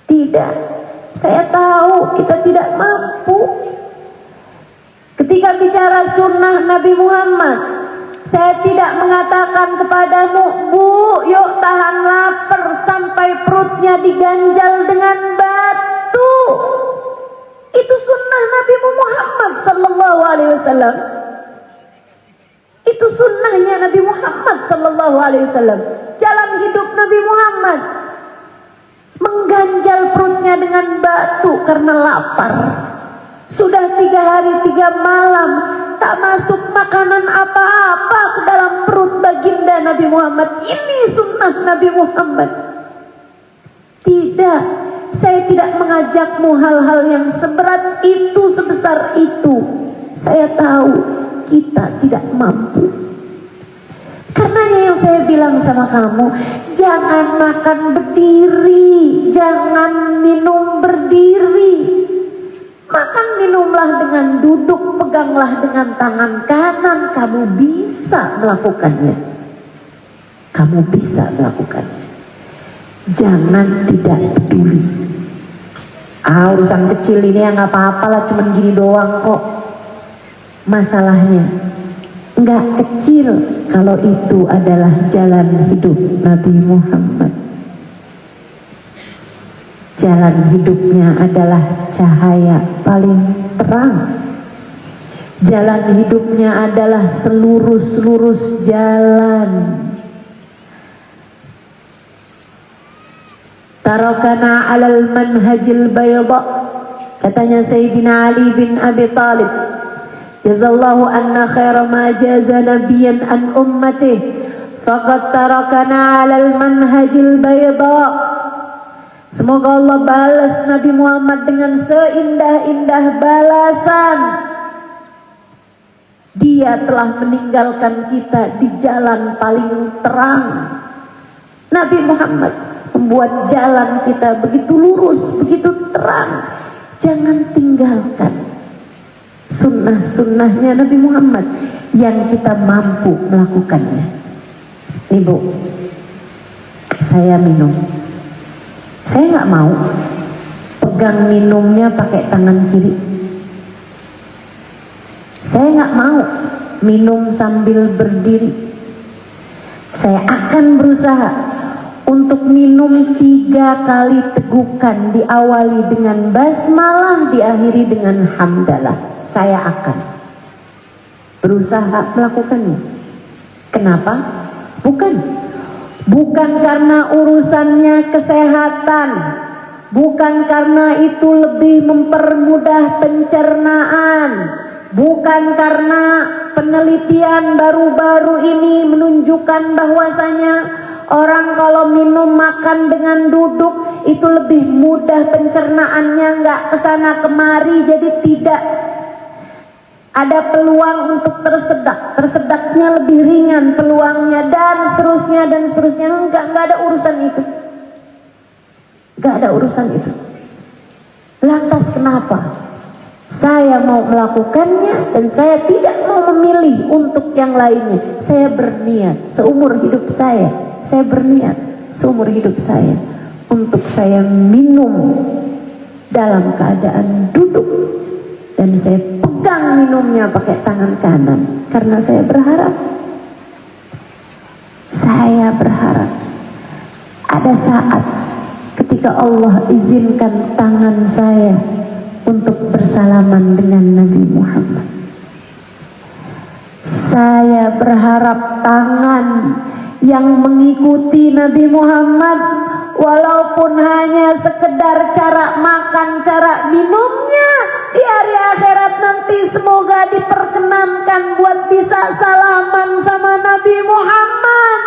Tidak, saya tahu kita tidak mampu. Ketika bicara sunnah Nabi Muhammad, saya tidak mengatakan kepadamu, Bu, yuk tahan lapar sampai perutnya diganjal dengan batu. Itu sunnah Nabi Muhammad sallallahu alaihi wasallam. Itu sunnahnya Nabi Muhammad sallallahu alaihi wasallam. Jalan hidup Nabi Muhammad, mengganjal perutnya dengan batu karena lapar. Sudah 3 hari 3 malam tak masuk makanan apa-apa ke dalam perut baginda Nabi Muhammad. Ini sunnah Nabi Muhammad. Tidak, saya tidak mengajakmu hal-hal yang seberat itu, sebesar itu. Saya tahu kita tidak mampu. Karenanya yang saya bilang sama kamu, jangan makan berdiri, jangan minum berdiri. Makan minumlah dengan duduk, peganglah dengan tangan kanan. Kamu bisa melakukannya. Kamu bisa melakukannya. Jangan tidak peduli. Urusan kecil ini ya nggak apa-apalah, cuman gini doang kok. Masalahnya nggak kecil kalau itu adalah jalan hidup Nabi Muhammad. Jalan hidupnya adalah cahaya paling terang. Jalan hidupnya adalah selurus-lurus jalan. Tarakana alal manhajil bayda, katanya Sayyidina Ali bin Abi Talib, jazallahu anna khaira ma jaza nabiyan an ummatih, faqad tarakana alal manhajil bayda. Semoga Allah balas Nabi Muhammad dengan seindah-indah balasan. Dia telah meninggalkan kita di jalan paling terang. Nabi Muhammad membuat jalan kita begitu lurus, begitu terang. Jangan tinggalkan sunnah-sunnahnya Nabi Muhammad yang kita mampu melakukannya. Nih Bu, saya minum. Saya nggak mau pegang minumnya pakai tangan kiri. Saya nggak mau minum sambil berdiri. Saya akan berusaha untuk minum 3 kali tegukan, diawali dengan basmalah, diakhiri dengan hamdalah. Saya akan berusaha melakukannya. Kenapa? Bukan karena urusannya kesehatan, bukan karena itu lebih mempermudah pencernaan, bukan karena penelitian baru-baru ini menunjukkan bahwasanya orang kalau minum makan dengan duduk itu lebih mudah pencernaannya, nggak kesana kemari, jadi tidak ada peluang untuk tersedaknya lebih ringan peluangnya, dan seterusnya. Nggak ada urusan itu. Lantas kenapa saya mau melakukannya dan saya tidak mau memilih untuk yang lainnya? Saya berniat seumur hidup saya untuk saya minum dalam keadaan duduk, dan saya pegang minumnya pakai tangan kanan karena saya berharap ada saat ketika Allah izinkan tangan saya untuk bersalaman dengan Nabi Muhammad. Saya berharap tangan yang mengikuti Nabi Muhammad, walaupun hanya sekedar cara makan, cara minumnya, di hari akhirat nanti semoga diperkenankan buat bisa salaman sama Nabi Muhammad.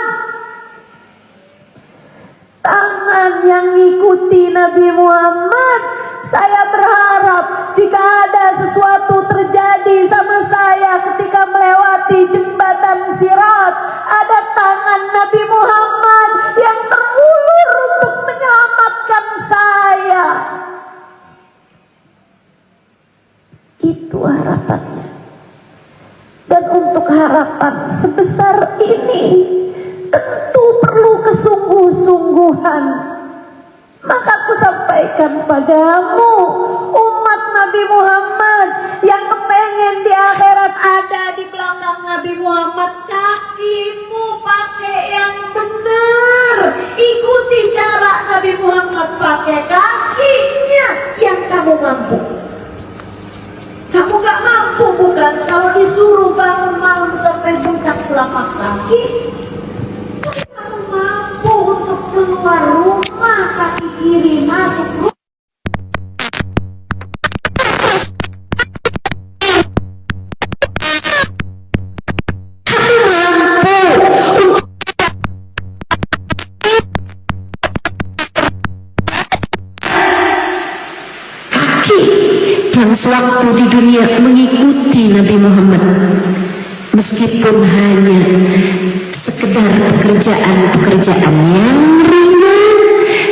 Tangan yang ngikuti Nabi Muhammad, saya berharap jika ada sesuatu terjadi sama saya ketika melewati jembatan Sirat, ada tangan Nabi Muhammad yang terulur untuk menyelamatkan saya. Itu harapannya. Dan untuk harapan sebesar ini tentu perlu kesungguh-sungguhan. Maka aku sampaikan padamu, umat Nabi Muhammad yang kepengen di akhirat ada di belakang Nabi Muhammad, kakimu pakai yang benar, ikuti cara Nabi Muhammad pakai kakinya yang kamu mampu. Kamu gak mampu bukan? Kalau disuruh bangun malam sampai bengkak telapak kaki, kamu mampu untuk keluar rumah kaki kiri masuk rumah. Yang sewaktu di dunia mengikuti Nabi Muhammad, meskipun hanya sekedar pekerjaan yang ringan,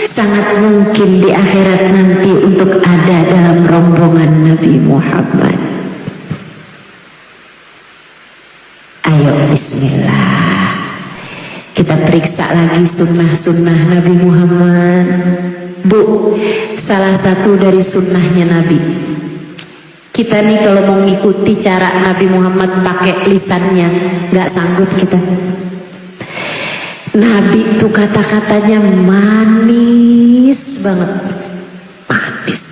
sangat mungkin di akhirat nanti untuk ada dalam rombongan Nabi Muhammad. Ayo bismillah, kita periksa lagi sunnah-sunnah Nabi Muhammad. Bu, salah satu dari sunnahnya Nabi, kita nih kalau mau ngikuti cara Nabi Muhammad pakai lisannya, nggak sanggup kita. Nabi itu kata-katanya manis banget, manis.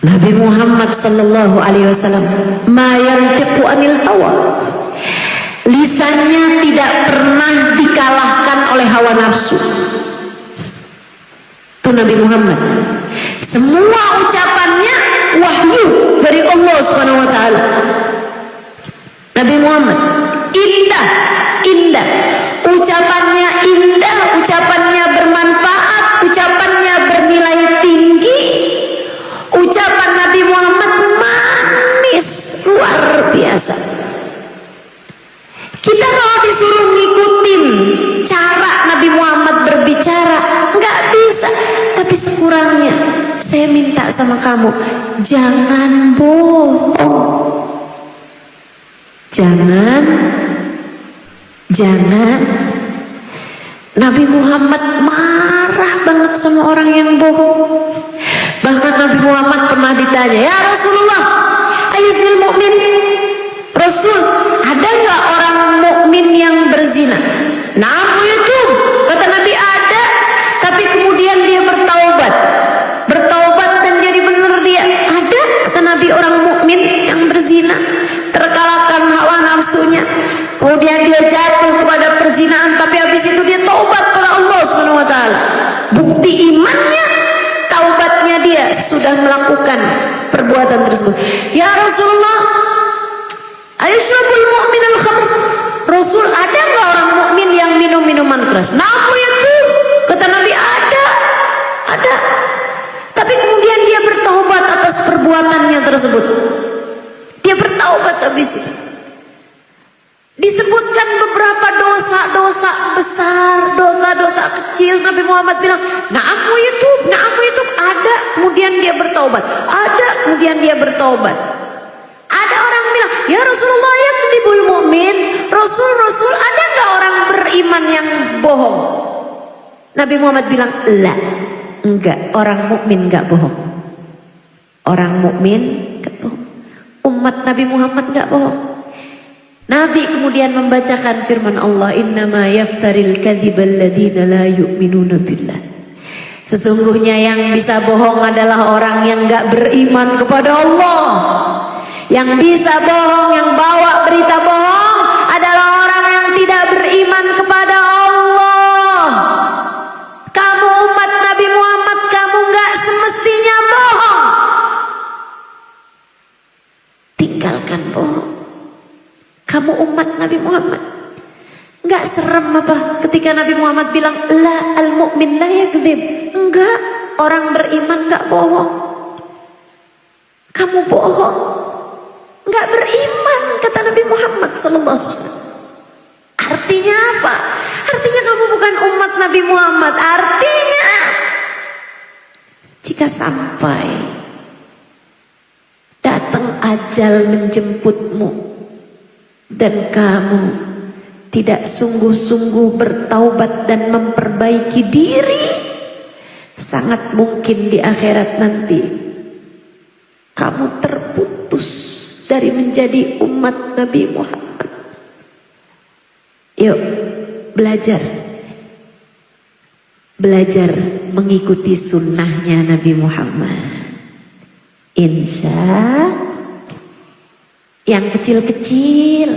Nabi Muhammad sallallahu alaihi wasallam, ma yantiqu anil hawa. Lisannya tidak pernah dikalahkan oleh hawa nafsu. Itu Nabi Muhammad. Semua ucapannya wahyu dari Allah Subhanahu wa taala. Nabi Muhammad indah. Ucapannya indah, ucapannya bermanfaat, ucapannya bernilai tinggi. Ucapan Nabi Muhammad manis, luar biasa. Kita kalau disuruh ngikutin cara Nabi Muhammad berbicara, nggak bisa. Tapi sekurangnya saya minta sama kamu, jangan bohong. Jangan Nabi Muhammad marah banget sama orang yang bohong. Bahkan Nabi Muhammad pernah ditanya, ya Rasulullah, ayyuhal mu'min, Rasul, ada nggak orang mukmin yang berzina? Naam itu, kata Nabi, ada. Tapi kemudian dia bertaubat dan jadi benar dia. Ada, kata Nabi, orang mukmin yang berzina, terkalahkan hawa nafsunya. Kemudian dia jatuh kepada perzinaan, tapi habis itu dia taubat pada Allah Subhanahu wa taala. Bukti imannya, taubatnya dia sudah melakukan perbuatan tersebut. Ya Rasulullah, ayyushrabul mu'min al-khamr? Rasul, ada enggak orang mukmin yang minum minuman keras? Naam itu, kata Nabi, ada. Tapi kemudian dia bertaubat atas perbuatannya tersebut. Dia bertaubat habis itu. Disebutkan beberapa dosa-dosa besar, dosa-dosa kecil. Nabi Muhammad bilang, na'amu itu ada. Kemudian dia bertaubat. Ada, kemudian dia bertaubat. Ada orang bilang, ya Rasulullah, ya ketibul mu'min. Rasul, ada nggak orang beriman yang bohong? Nabi Muhammad bilang, la, enggak, orang mukmin enggak bohong. Orang mukmin enggak bohong. Umat Nabi Muhammad enggak bohong. Nabi kemudian membacakan firman Allah, innama yaftaril kadhiba alladziina la yu'minuna billah. Sesungguhnya yang bisa bohong adalah orang yang enggak beriman kepada Allah. Yang bisa bohong, yang bawa berita bohong adalah orang yang tidak beriman kepada Allah. Kamu umat Nabi Muhammad, kamu enggak semestinya bohong. Tinggalkan bohong. Kamu umat Nabi Muhammad, enggak serem apa ketika Nabi Muhammad bilang la al-mu'min la yakdzib? Enggak, orang beriman enggak bohong. Kamu bohong, enggak beriman, kata Nabi Muhammad sallallahu alaihi wasallam. Artinya apa? Artinya kamu bukan umat Nabi Muhammad. Artinya jika sampai datang ajal menjemputmu dan kamu tidak sungguh-sungguh bertaubat dan memperbaiki diri, sangat mungkin di akhirat nanti kamu terputus dari menjadi umat Nabi Muhammad. Yuk, belajar mengikuti sunnahnya Nabi Muhammad. Yang kecil-kecil,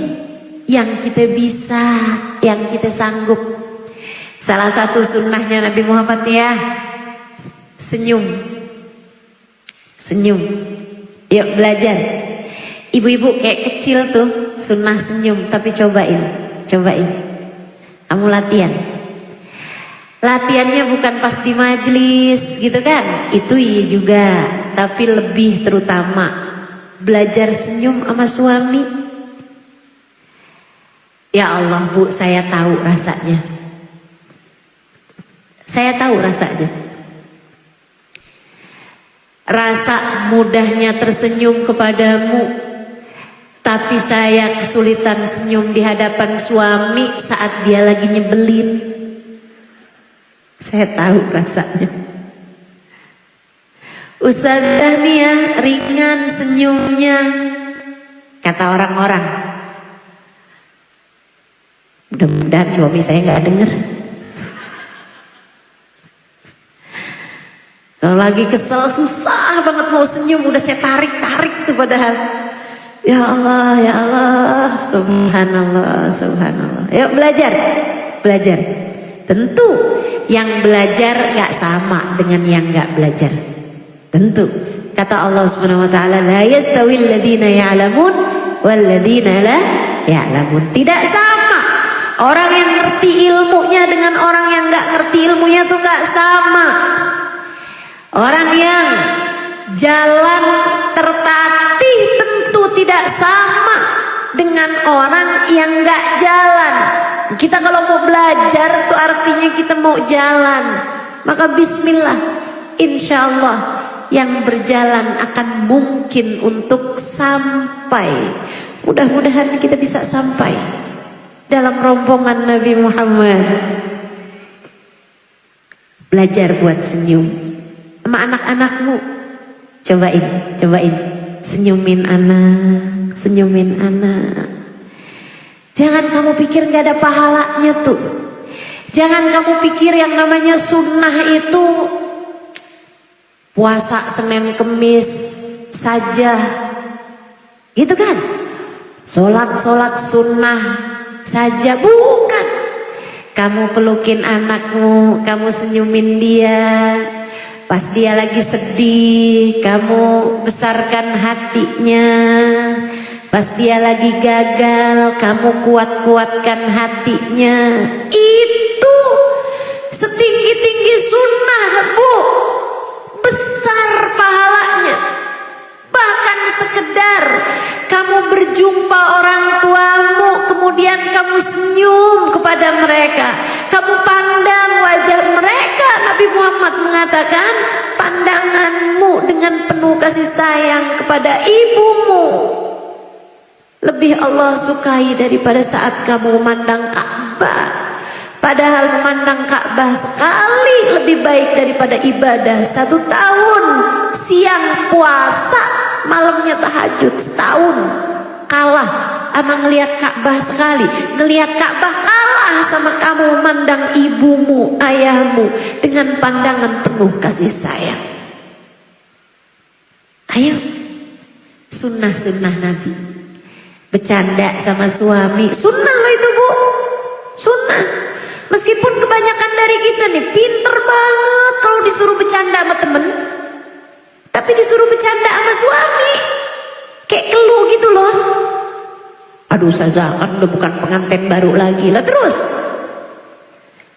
yang kita bisa, yang kita sanggup. Salah satu sunnahnya Nabi Muhammad ya, senyum. Yuk belajar. Ibu-ibu kayak kecil tuh sunnah senyum, tapi cobain. Kamu latihan. Latihannya bukan pas di majelis gitu kan? Itu iya juga, tapi lebih terutama belajar senyum sama suami. Ya Allah Bu, saya tahu rasanya. Rasa mudahnya tersenyum kepadamu, tapi saya kesulitan senyum di hadapan suami saat dia lagi nyebelin. Saya tahu rasanya. Ustazah nih ya, ringan senyumnya, kata orang-orang. Mudah-mudahan suami saya nggak dengar. Kalau lagi kesel susah banget mau senyum, udah saya tarik tuh padahal. Ya Allah, subhanallah. Yuk belajar. Tentu yang belajar nggak sama dengan yang nggak belajar. Tentu kata Allah Subhanahu wa taala, la yastawil ladzina ya'lamun wal ladzina la ya'lamun. Tidak sama orang yang ngerti ilmunya dengan orang yang enggak ngerti ilmunya tuh enggak sama. Orang yang jalan tertatih tentu tidak sama dengan orang yang enggak jalan. Kita kalau mau belajar tuh artinya kita mau jalan. Maka bismillah, insyaallah yang berjalan akan mungkin untuk sampai. Mudah-mudahan kita bisa sampai dalam rombongan Nabi Muhammad. Belajar buat senyum sama anak-anakmu. Cobain senyumin anak. Jangan kamu pikir gak ada pahalanya tuh. Jangan kamu pikir yang namanya sunnah itu puasa Senin Kemis saja, gitu kan? Sholat sunnah saja, bukan. Kamu pelukin anakmu, kamu senyumin dia. Pas dia lagi sedih, kamu besarkan hatinya. Pas dia lagi gagal, kamu kuatkan hatinya. Itu setinggi-tinggi sunnah, Bu. Besar pahalanya. Bahkan sekedar kamu berjumpa orang tuamu, kemudian kamu senyum kepada mereka, kamu pandang wajah mereka. Nabi Muhammad mengatakan, pandanganmu dengan penuh kasih sayang kepada ibumu lebih Allah sukai daripada saat kamu memandang Ka'bah. Padahal memandang Ka'bah sekali lebih baik daripada ibadah 1 tahun siang puasa, malamnya tahajud setahun. Kalah sama ngelihat Ka'bah sekali. Ngelihat Ka'bah kalah sama kamu memandang ibumu, ayahmu dengan pandangan penuh kasih sayang. Ayo, sunnah Nabi. Bercanda sama suami, sunnah loh itu, Bu. Sunnah. Meskipun kebanyakan dari kita nih pinter banget kalau disuruh bercanda sama temen, tapi disuruh bercanda sama suami kayak keluh gitu loh. Aduh Ustazah, kan udah bukan pengantin baru lagi lah. Terus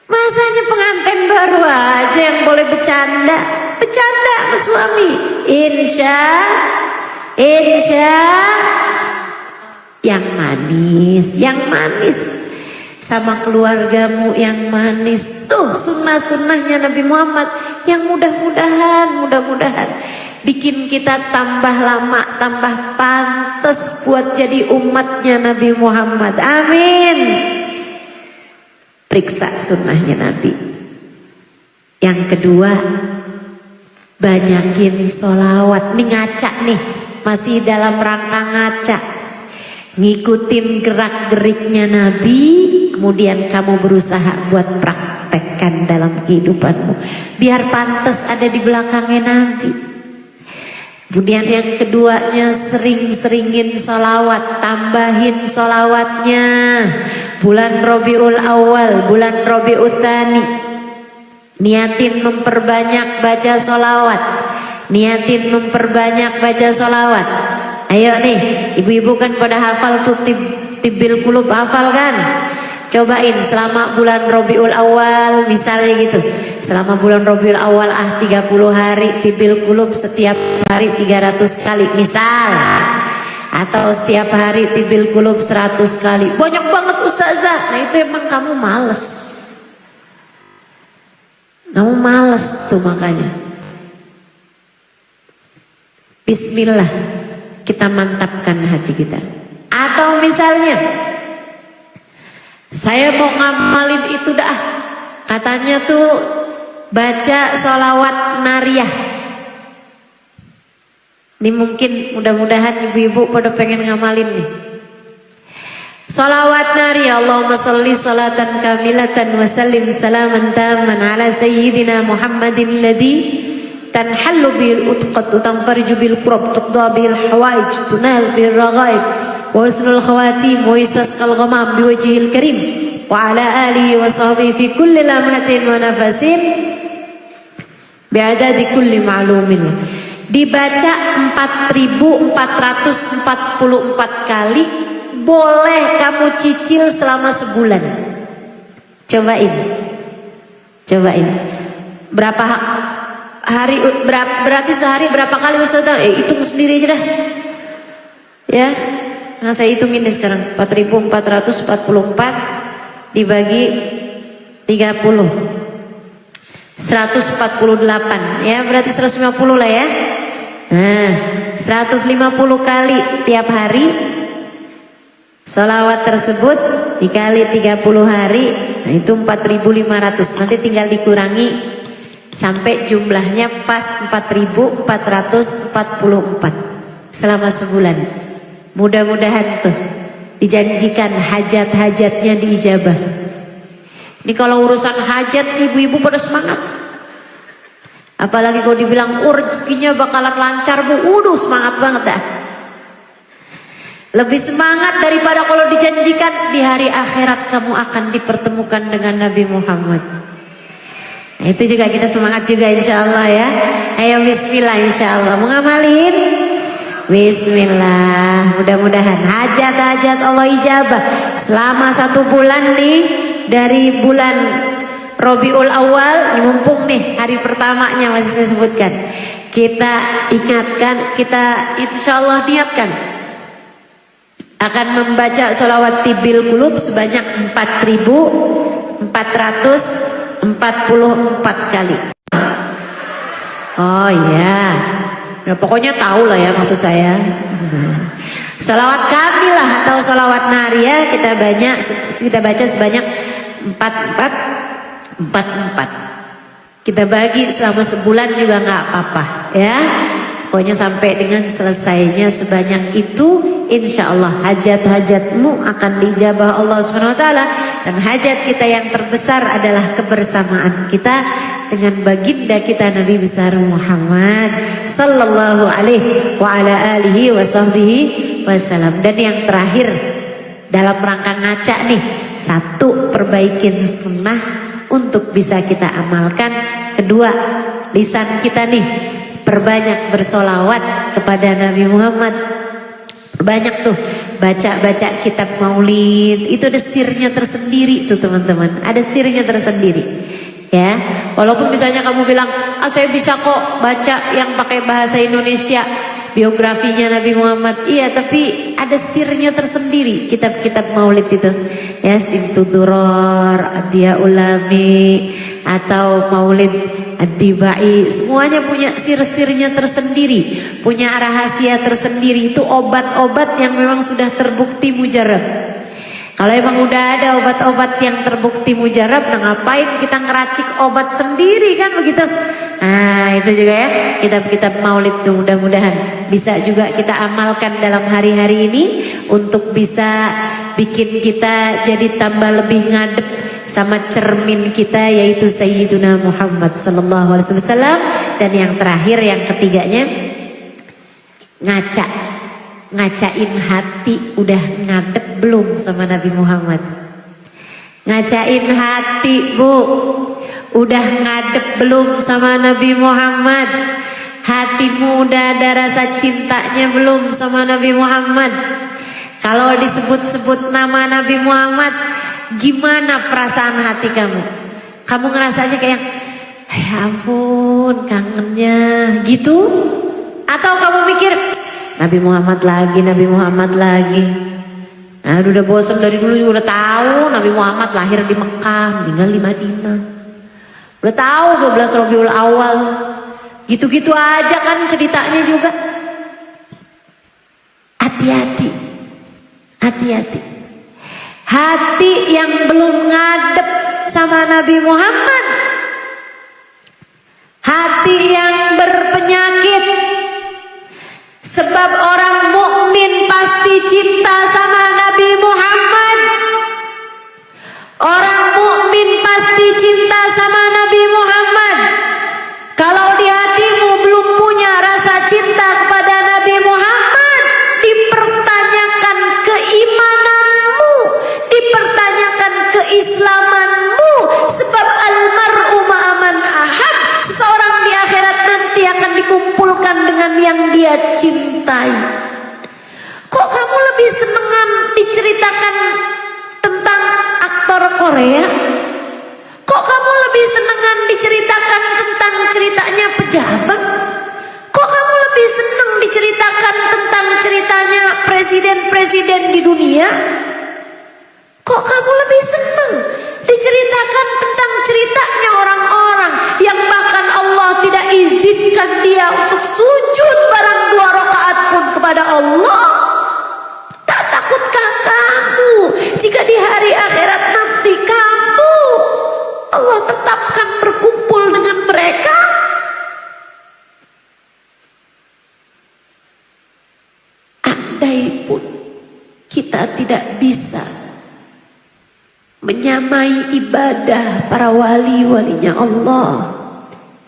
masanya pengantin baru aja yang boleh bercanda sama suami. Insya yang manis sama keluargamu yang manis. Tuh sunnah-sunnahnya Nabi Muhammad yang mudah-mudahan bikin kita tambah lama, tambah pantas buat jadi umatnya Nabi Muhammad. Amin. Periksa sunnahnya Nabi. Yang kedua, banyakin sholawat. Nih ngaca nih, masih dalam rangka ngaca, ngikutin gerak-geriknya Nabi, kemudian kamu berusaha buat praktekkan dalam kehidupanmu biar pantas ada di belakangnya Nabi. Kemudian yang keduanya, sering-seringin sholawat, tambahin sholawatnya. Bulan Rabiul Awal, bulan Rabiul Tsani, niatin memperbanyak baca sholawat, niatin memperbanyak baca sholawat. Ayo nih, ibu-ibu kan pada hafal tuh Tibil Qulub, hafal kan? Cobain selama bulan Rabiul Awal misalnya gitu. Selama bulan Rabiul Awal 30 hari Tibil Qulub, setiap hari 300 kali misal. Atau setiap hari Tibil Qulub 100 kali. Banyak banget Ustazah. Nah itu emang kamu males. Kamu males tuh makanya. Bismillah, kita mantapkan hati kita. Atau misalnya, saya mau ngamalin itu dah, katanya tuh baca sholawat nariyah. Ini mungkin mudah-mudahan ibu-ibu pada pengen ngamalin nih. Sholawat nariyah, Allahumma sholli sholatan kamilatan wa sallim salaman taman ala sayyidina Muhammadin ladhi tanhallu bil utqat tanfariju bil qurab tuqda bil hawaij tunal bil raghaib wa husnul khawatim wa istasqal ghamam bi wajhil karim wa ala alihi wa sahbihi fi kulli lamhatin wa nafasin bi'adadi kulli ma'lumin. Dibaca 4.444 kali, boleh kamu cicil selama sebulan. Cobain berapa hari, berarti sehari berapa kali Ustazah? Hitung sendiri aja dah ya. Nah saya hitungin deh sekarang, 4.444 dibagi 30, 148 ya, berarti 150 lah ya. Nah 150 kali tiap hari sholawat tersebut dikali 30 hari, nah itu 4.500. Nanti tinggal dikurangi sampai jumlahnya pas 4.444 selama sebulan. Mudah-mudahan tuh dijanjikan hajat-hajatnya diijabah. Ini kalau urusan hajat ibu-ibu pada semangat. Apalagi kalau dibilang rezekinya bakalan lancar bu, semangat banget dah. Lebih semangat daripada kalau dijanjikan di hari akhirat kamu akan dipertemukan dengan Nabi Muhammad. Nah, itu juga kita semangat juga insya Allah ya. Ayo bismillah insya Allah. Mau ngamalin? Bismillah. Mudah-mudahan hajat-hajat Allah ijabah selama 1 bulan nih, dari bulan Rabiul Awal, mumpung nih hari pertamanya masih saya sebutkan, kita ingatkan, kita insya Allah niatkan akan membaca sholawat tibil qulub sebanyak 4.444 kali. Oh iya, ya, pokoknya tahu lah ya maksud saya. Sholawat kamilah atau sholawat nariyah kita baca sebanyak 4. Kita bagi selama sebulan juga nggak apa-apa ya. Pokoknya sampai dengan selesainya sebanyak itu, insya Allah hajat-hajatmu akan dijabah Allah SWT. Dan hajat kita yang terbesar adalah kebersamaan kita dengan baginda kita Nabi besar Muhammad sallallahu alaihi wa ala alihi wa sahbihi wasallam. Dan yang terakhir dalam rangka ngaca nih, 1, perbaikin sunnah untuk bisa kita amalkan. 2, lisan kita nih perbanyak bersolawat kepada Nabi Muhammad. Banyak tuh baca kitab maulid, itu ada sirnya tersendiri tuh teman-teman, ada sirnya tersendiri ya. Walaupun misalnya kamu bilang saya bisa kok baca yang pakai bahasa Indonesia biografinya Nabi Muhammad, iya, tapi ada sirnya tersendiri kitab-kitab maulid itu ya. Simtuduror, Adia Ulami, atau Maulid Ad-Dibai, semuanya punya sir-sirnya tersendiri, punya rahasia tersendiri. Itu obat-obat yang memang sudah terbukti mujarab. Kalau emang udah ada obat-obat yang terbukti mujarab, nah ngapain kita ngeracik obat sendiri kan begitu. Nah itu juga ya, kitab-kitab maulid itu mudah-mudahan bisa juga kita amalkan dalam hari-hari ini untuk bisa bikin kita jadi tambah lebih ngadep sama cermin kita, yaitu Sayyiduna Muhammad sallallahu alaihi wasallam. Dan yang terakhir, yang ketiganya, ngacain hati. Udah ngadep belum sama Nabi Muhammad? Ngacain hati bu, udah ngadep belum sama Nabi Muhammad? Hatimu udah ada rasa cintanya belum sama Nabi Muhammad? Kalau disebut-sebut nama Nabi Muhammad, gimana perasaan hati kamu? Kamu ngerasanya kayak, ya ampun kangennya gitu? Atau kamu mikir, Nabi Muhammad lagi. Nah, udah bosan dari dulu juga udah tahu Nabi Muhammad lahir di Mekah, meninggal di Madinah. Udah tahu 12 Rabiul Awal. Gitu-gitu aja kan ceritanya juga. Hati-hati. Hati yang belum ngadep sama Nabi Muhammad, hati yang berpenyakit. Sebab orang mukmin pasti cinta sama Nabi Muhammad. Orang mukmin pasti cinta sama Nabi Muhammad. Kalau di hatimu belum punya rasa cinta kepada Nabi Muhammad, dipertanyakan keimananmu, dipertanyakan keislamanmu. Sebab almar'u ma'aman ahab, seseorang di akhirat nanti akan dikumpulkan dengan yang dia cintai. Kok kamu lebih senengan diceritakan tentang aktor Korea? Kok kamu lebih senengan diceritakan tentang ceritanya pejabat? Kok kamu lebih seneng diceritakan tentang ceritanya presiden-presiden di dunia? Kok kamu lebih seneng diceritakan tentang ceritanya orang-orang yang bahkan Allah tidak izinkan dia untuk sujud barang 2 rakaat pun kepada Allah? Tak takutkah kamu jika di hari akhirat nanti kamu Allah tetapkan berkumpul dengan mereka? bisa menyamai ibadah para wali-walinya Allah.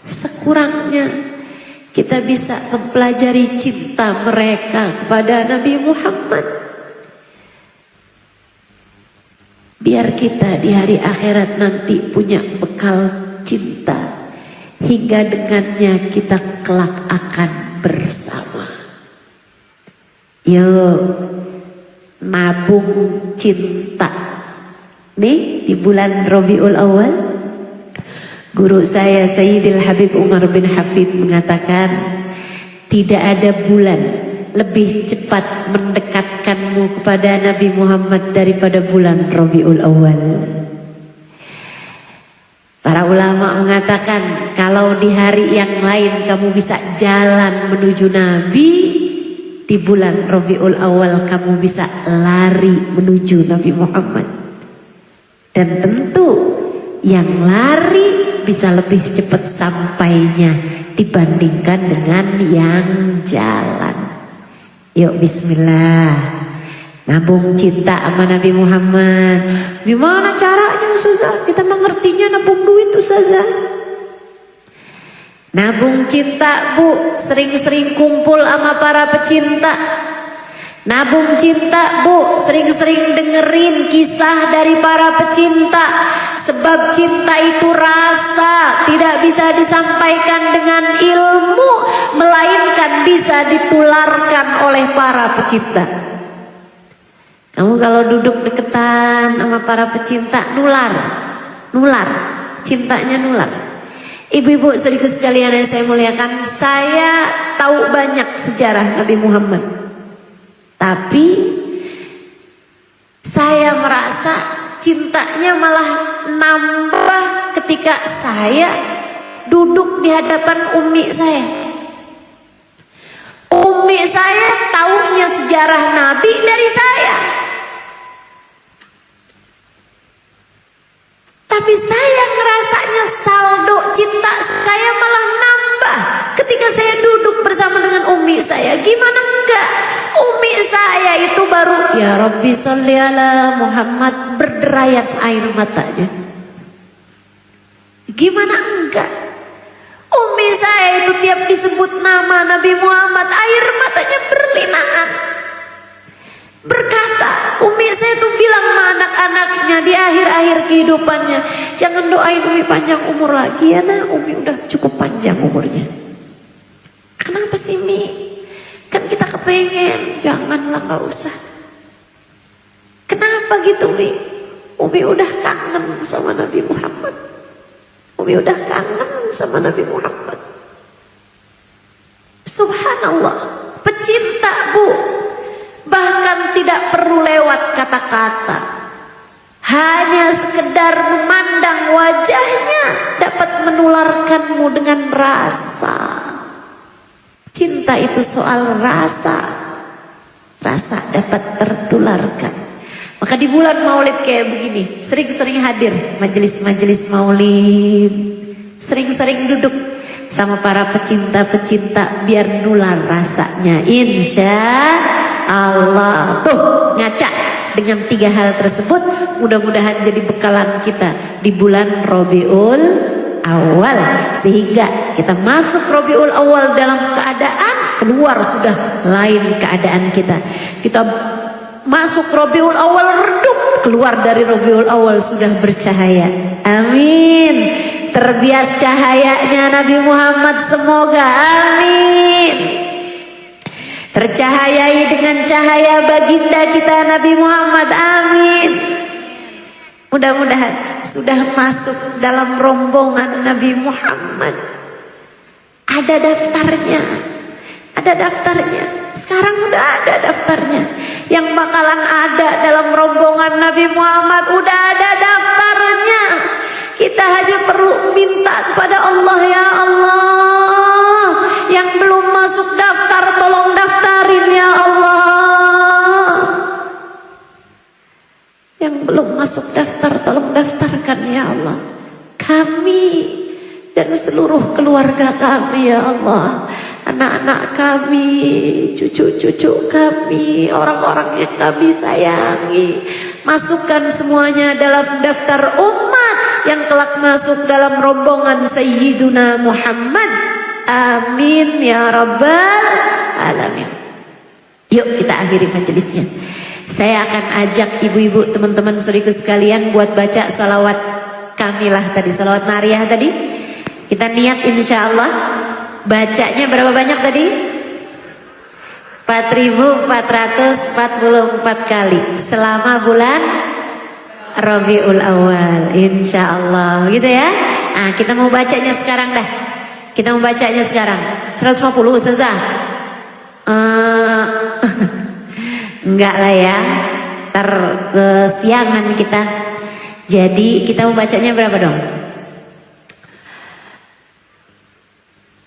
Sekurangnya kita bisa mempelajari cinta mereka kepada Nabi Muhammad. Biar kita di hari akhirat nanti punya bekal cinta, hingga dengannya kita kelak akan bersama. Yuk nabung cinta nih di bulan Rabiul Awal. Guru saya Sayyidil Habib Umar bin Hafid mengatakan, tidak ada bulan lebih cepat mendekatkanmu kepada Nabi Muhammad daripada bulan Rabiul Awal. Para ulama mengatakan, kalau di hari yang lain kamu bisa jalan menuju Nabi, di bulan Rabiul Awal kamu bisa lari menuju Nabi Muhammad. Dan tentu yang lari bisa lebih cepat sampainya dibandingkan dengan yang jalan. Yuk bismillah, nabung cinta sama Nabi Muhammad. Gimana caranya Ustazah? Kita mengertinya nabung duit Ustazah. Nabung cinta Bu, sering-sering kumpul sama para pecinta. Nabung cinta Bu, sering-sering dengerin kisah dari para pecinta. Sebab cinta itu rasa, tidak bisa disampaikan dengan ilmu, melainkan bisa ditularkan oleh para pecinta. Kamu kalau duduk deketan sama para pecinta, nular, cintanya nular. Ibu-ibu saudaraku sekalian yang saya muliakan, saya tahu banyak sejarah Nabi Muhammad. Tapi saya merasa cintanya malah nambah ketika saya duduk di hadapan umi saya. Umi saya taunya sejarah Nabi dari saya. Tapi saya ngerasanya saldo cinta saya malah nambah ketika saya duduk bersama dengan umi saya. Gimana enggak? Umi saya itu baru ya Rabbi sholli ala Muhammad, berderayat air matanya. Gimana enggak? Umi saya itu tiap disebut nama Nabi Muhammad, air matanya berlinangan. Berkata, umi saya tuh bilang sama anak-anaknya di akhir-akhir kehidupannya, jangan doain umi panjang umur lagi ya nak, umi udah cukup panjang umurnya. Kenapa sih Mi? Kan kita kepengen. Janganlah, gak usah. Kenapa gitu Mi? Umi udah kangen sama Nabi Muhammad. Umi udah kangen sama Nabi Muhammad. Subhanallah, pecinta Bu. Bahkan tidak perlu lewat kata-kata, hanya sekedar memandang wajahnya dapat menularkanmu dengan rasa. Cinta itu soal rasa, rasa dapat tertularkan. Maka di bulan Maulid kayak begini, sering-sering hadir majelis-majelis Maulid, sering-sering duduk sama para pecinta-pecinta biar nular rasanya. Insya Allah. Tuh ngaca dengan 3 hal tersebut, mudah-mudahan jadi bekalan kita di bulan Rabiul Awal, sehingga kita masuk Rabiul Awal dalam keadaan keluar sudah lain keadaan kita. Kita masuk Rabiul Awal redup, keluar dari Rabiul Awal sudah bercahaya. Amin. Terbias cahayanya Nabi Muhammad, semoga amin. Tercahayai dengan cahaya baginda kita Nabi Muhammad, amin. Mudah-mudahan sudah masuk dalam rombongan Nabi Muhammad. Ada daftarnya, ada daftarnya. Sekarang udah ada daftarnya. Yang bakalan ada dalam rombongan Nabi Muhammad udah ada daftarnya. Kita hanya perlu minta kepada Allah, ya Allah, yang belum masuk daftar tolong daftarin ya Allah. Yang belum masuk daftar tolong daftarkan ya Allah. Kami dan seluruh keluarga kami ya Allah. anak-anak kami, cucu-cucu kami, orang-orang yang kami sayangi. Masukkan semuanya dalam daftar umat yang kelak masuk dalam rombongan Sayyiduna Muhammad. Amin ya rabbal alamin. Yuk kita akhiri majelisnya. Saya akan ajak ibu-ibu, teman-teman saudariku sekalian buat baca salawat kamilah tadi, salawat nariyah tadi. Kita niat insya Allah bacanya berapa banyak tadi? 4.444 kali selama bulan Rabiul Awal, insya Allah, gitu ya. Nah, kita mau bacanya sekarang dah. Kita mau bacanya sekarang. 150 Ustazah. Enggak lah ya, ntar kesiangan kita. Jadi kita mau bacanya berapa dong?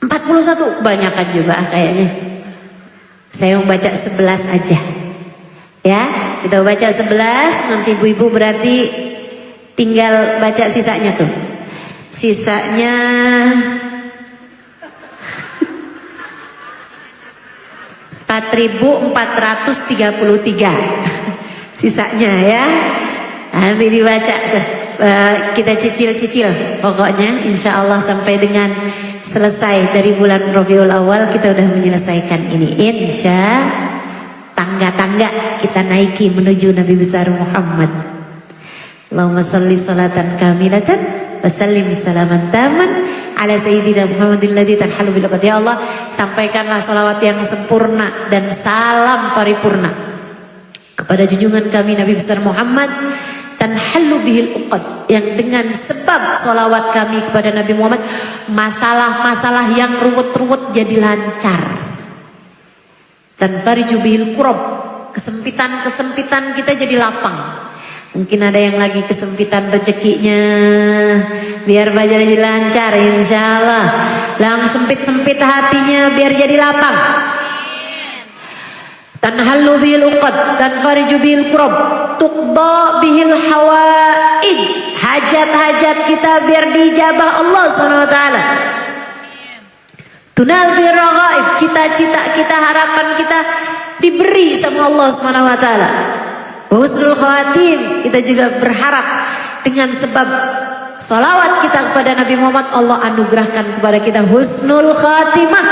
41, kebanyakan juga kayaknya. Saya mau baca 11 aja. Ya, kita mau baca 11, nanti ibu-ibu berarti tinggal baca sisanya tuh. Sisanya (4.433) sisanya ya. Nanti dibaca tuh. Kita cicil-cicil pokoknya insya Allah sampai dengan selesai dari bulan Rabiul Awal kita udah menyelesaikan ini insya. Tangga-tangga kita naiki menuju Nabi besar Muhammad. Allahumma salli salatan kamilatan wa sallim salaman taman ala sayyidina Muhammadin ladzi tanhalu bil uqad. Ya Allah, sampaikanlah salawat yang sempurna dan salam paripurna kepada junjungan kami Nabi besar Muhammad, tanhalu bihil uqad, yang dengan sebab salawat kami kepada Nabi Muhammad masalah-masalah yang ruwet-ruwet jadi lancar. Tanfariju bihil kurab, kesempitan-kesempitan kita jadi lapang. Mungkin ada yang lagi kesempitan rezekinya, biar jadi lancar insya Allah. Yang sempit-sempit hatinya biar jadi lapang. Tanhallu bihil uqad, tanfariju bihil kurab, tuqda bihil hawaij, hajat-hajat kita biar dijabah Allah SWT. Tunal bihil raghaib, cita-cita kita, harapan kita diberi sama Allah SWT. Husnul khawatim, kita juga berharap dengan sebab salawat kita kepada Nabi Muhammad, Allah anugerahkan kepada kita husnul khatimah.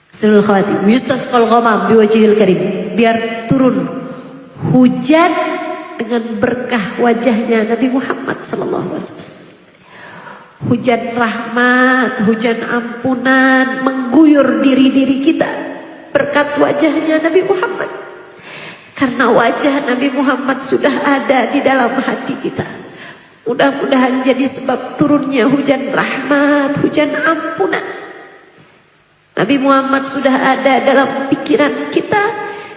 Husnul khatim, yustasqal ghamam biwajhil karim, biar turun hujan dengan berkah wajahnya Nabi Muhammad sallallahu alaihi wasallam. Hujan rahmat, hujan ampunan mengguyur diri-diri kita berkat wajahnya Nabi Muhammad. Karena wajah Nabi Muhammad sudah ada di dalam hati kita. Mudah-mudahan jadi sebab turunnya hujan rahmat, hujan ampunan. Nabi Muhammad sudah ada dalam pikiran kita,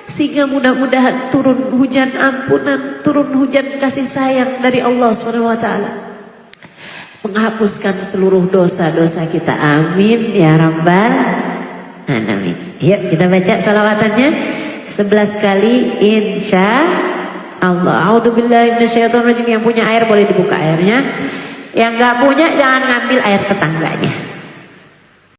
sehingga mudah-mudahan turun hujan ampunan, turun hujan kasih sayang dari Allah SWT, menghapuskan seluruh dosa-dosa kita. Amin ya rabbal alamin. Yuk kita baca salawatannya 11 kali insya Allah. A'udzubillahi minasyaitonirrajim. Yang punya air boleh dibuka airnya, yang gak punya jangan ngambil air tetangganya.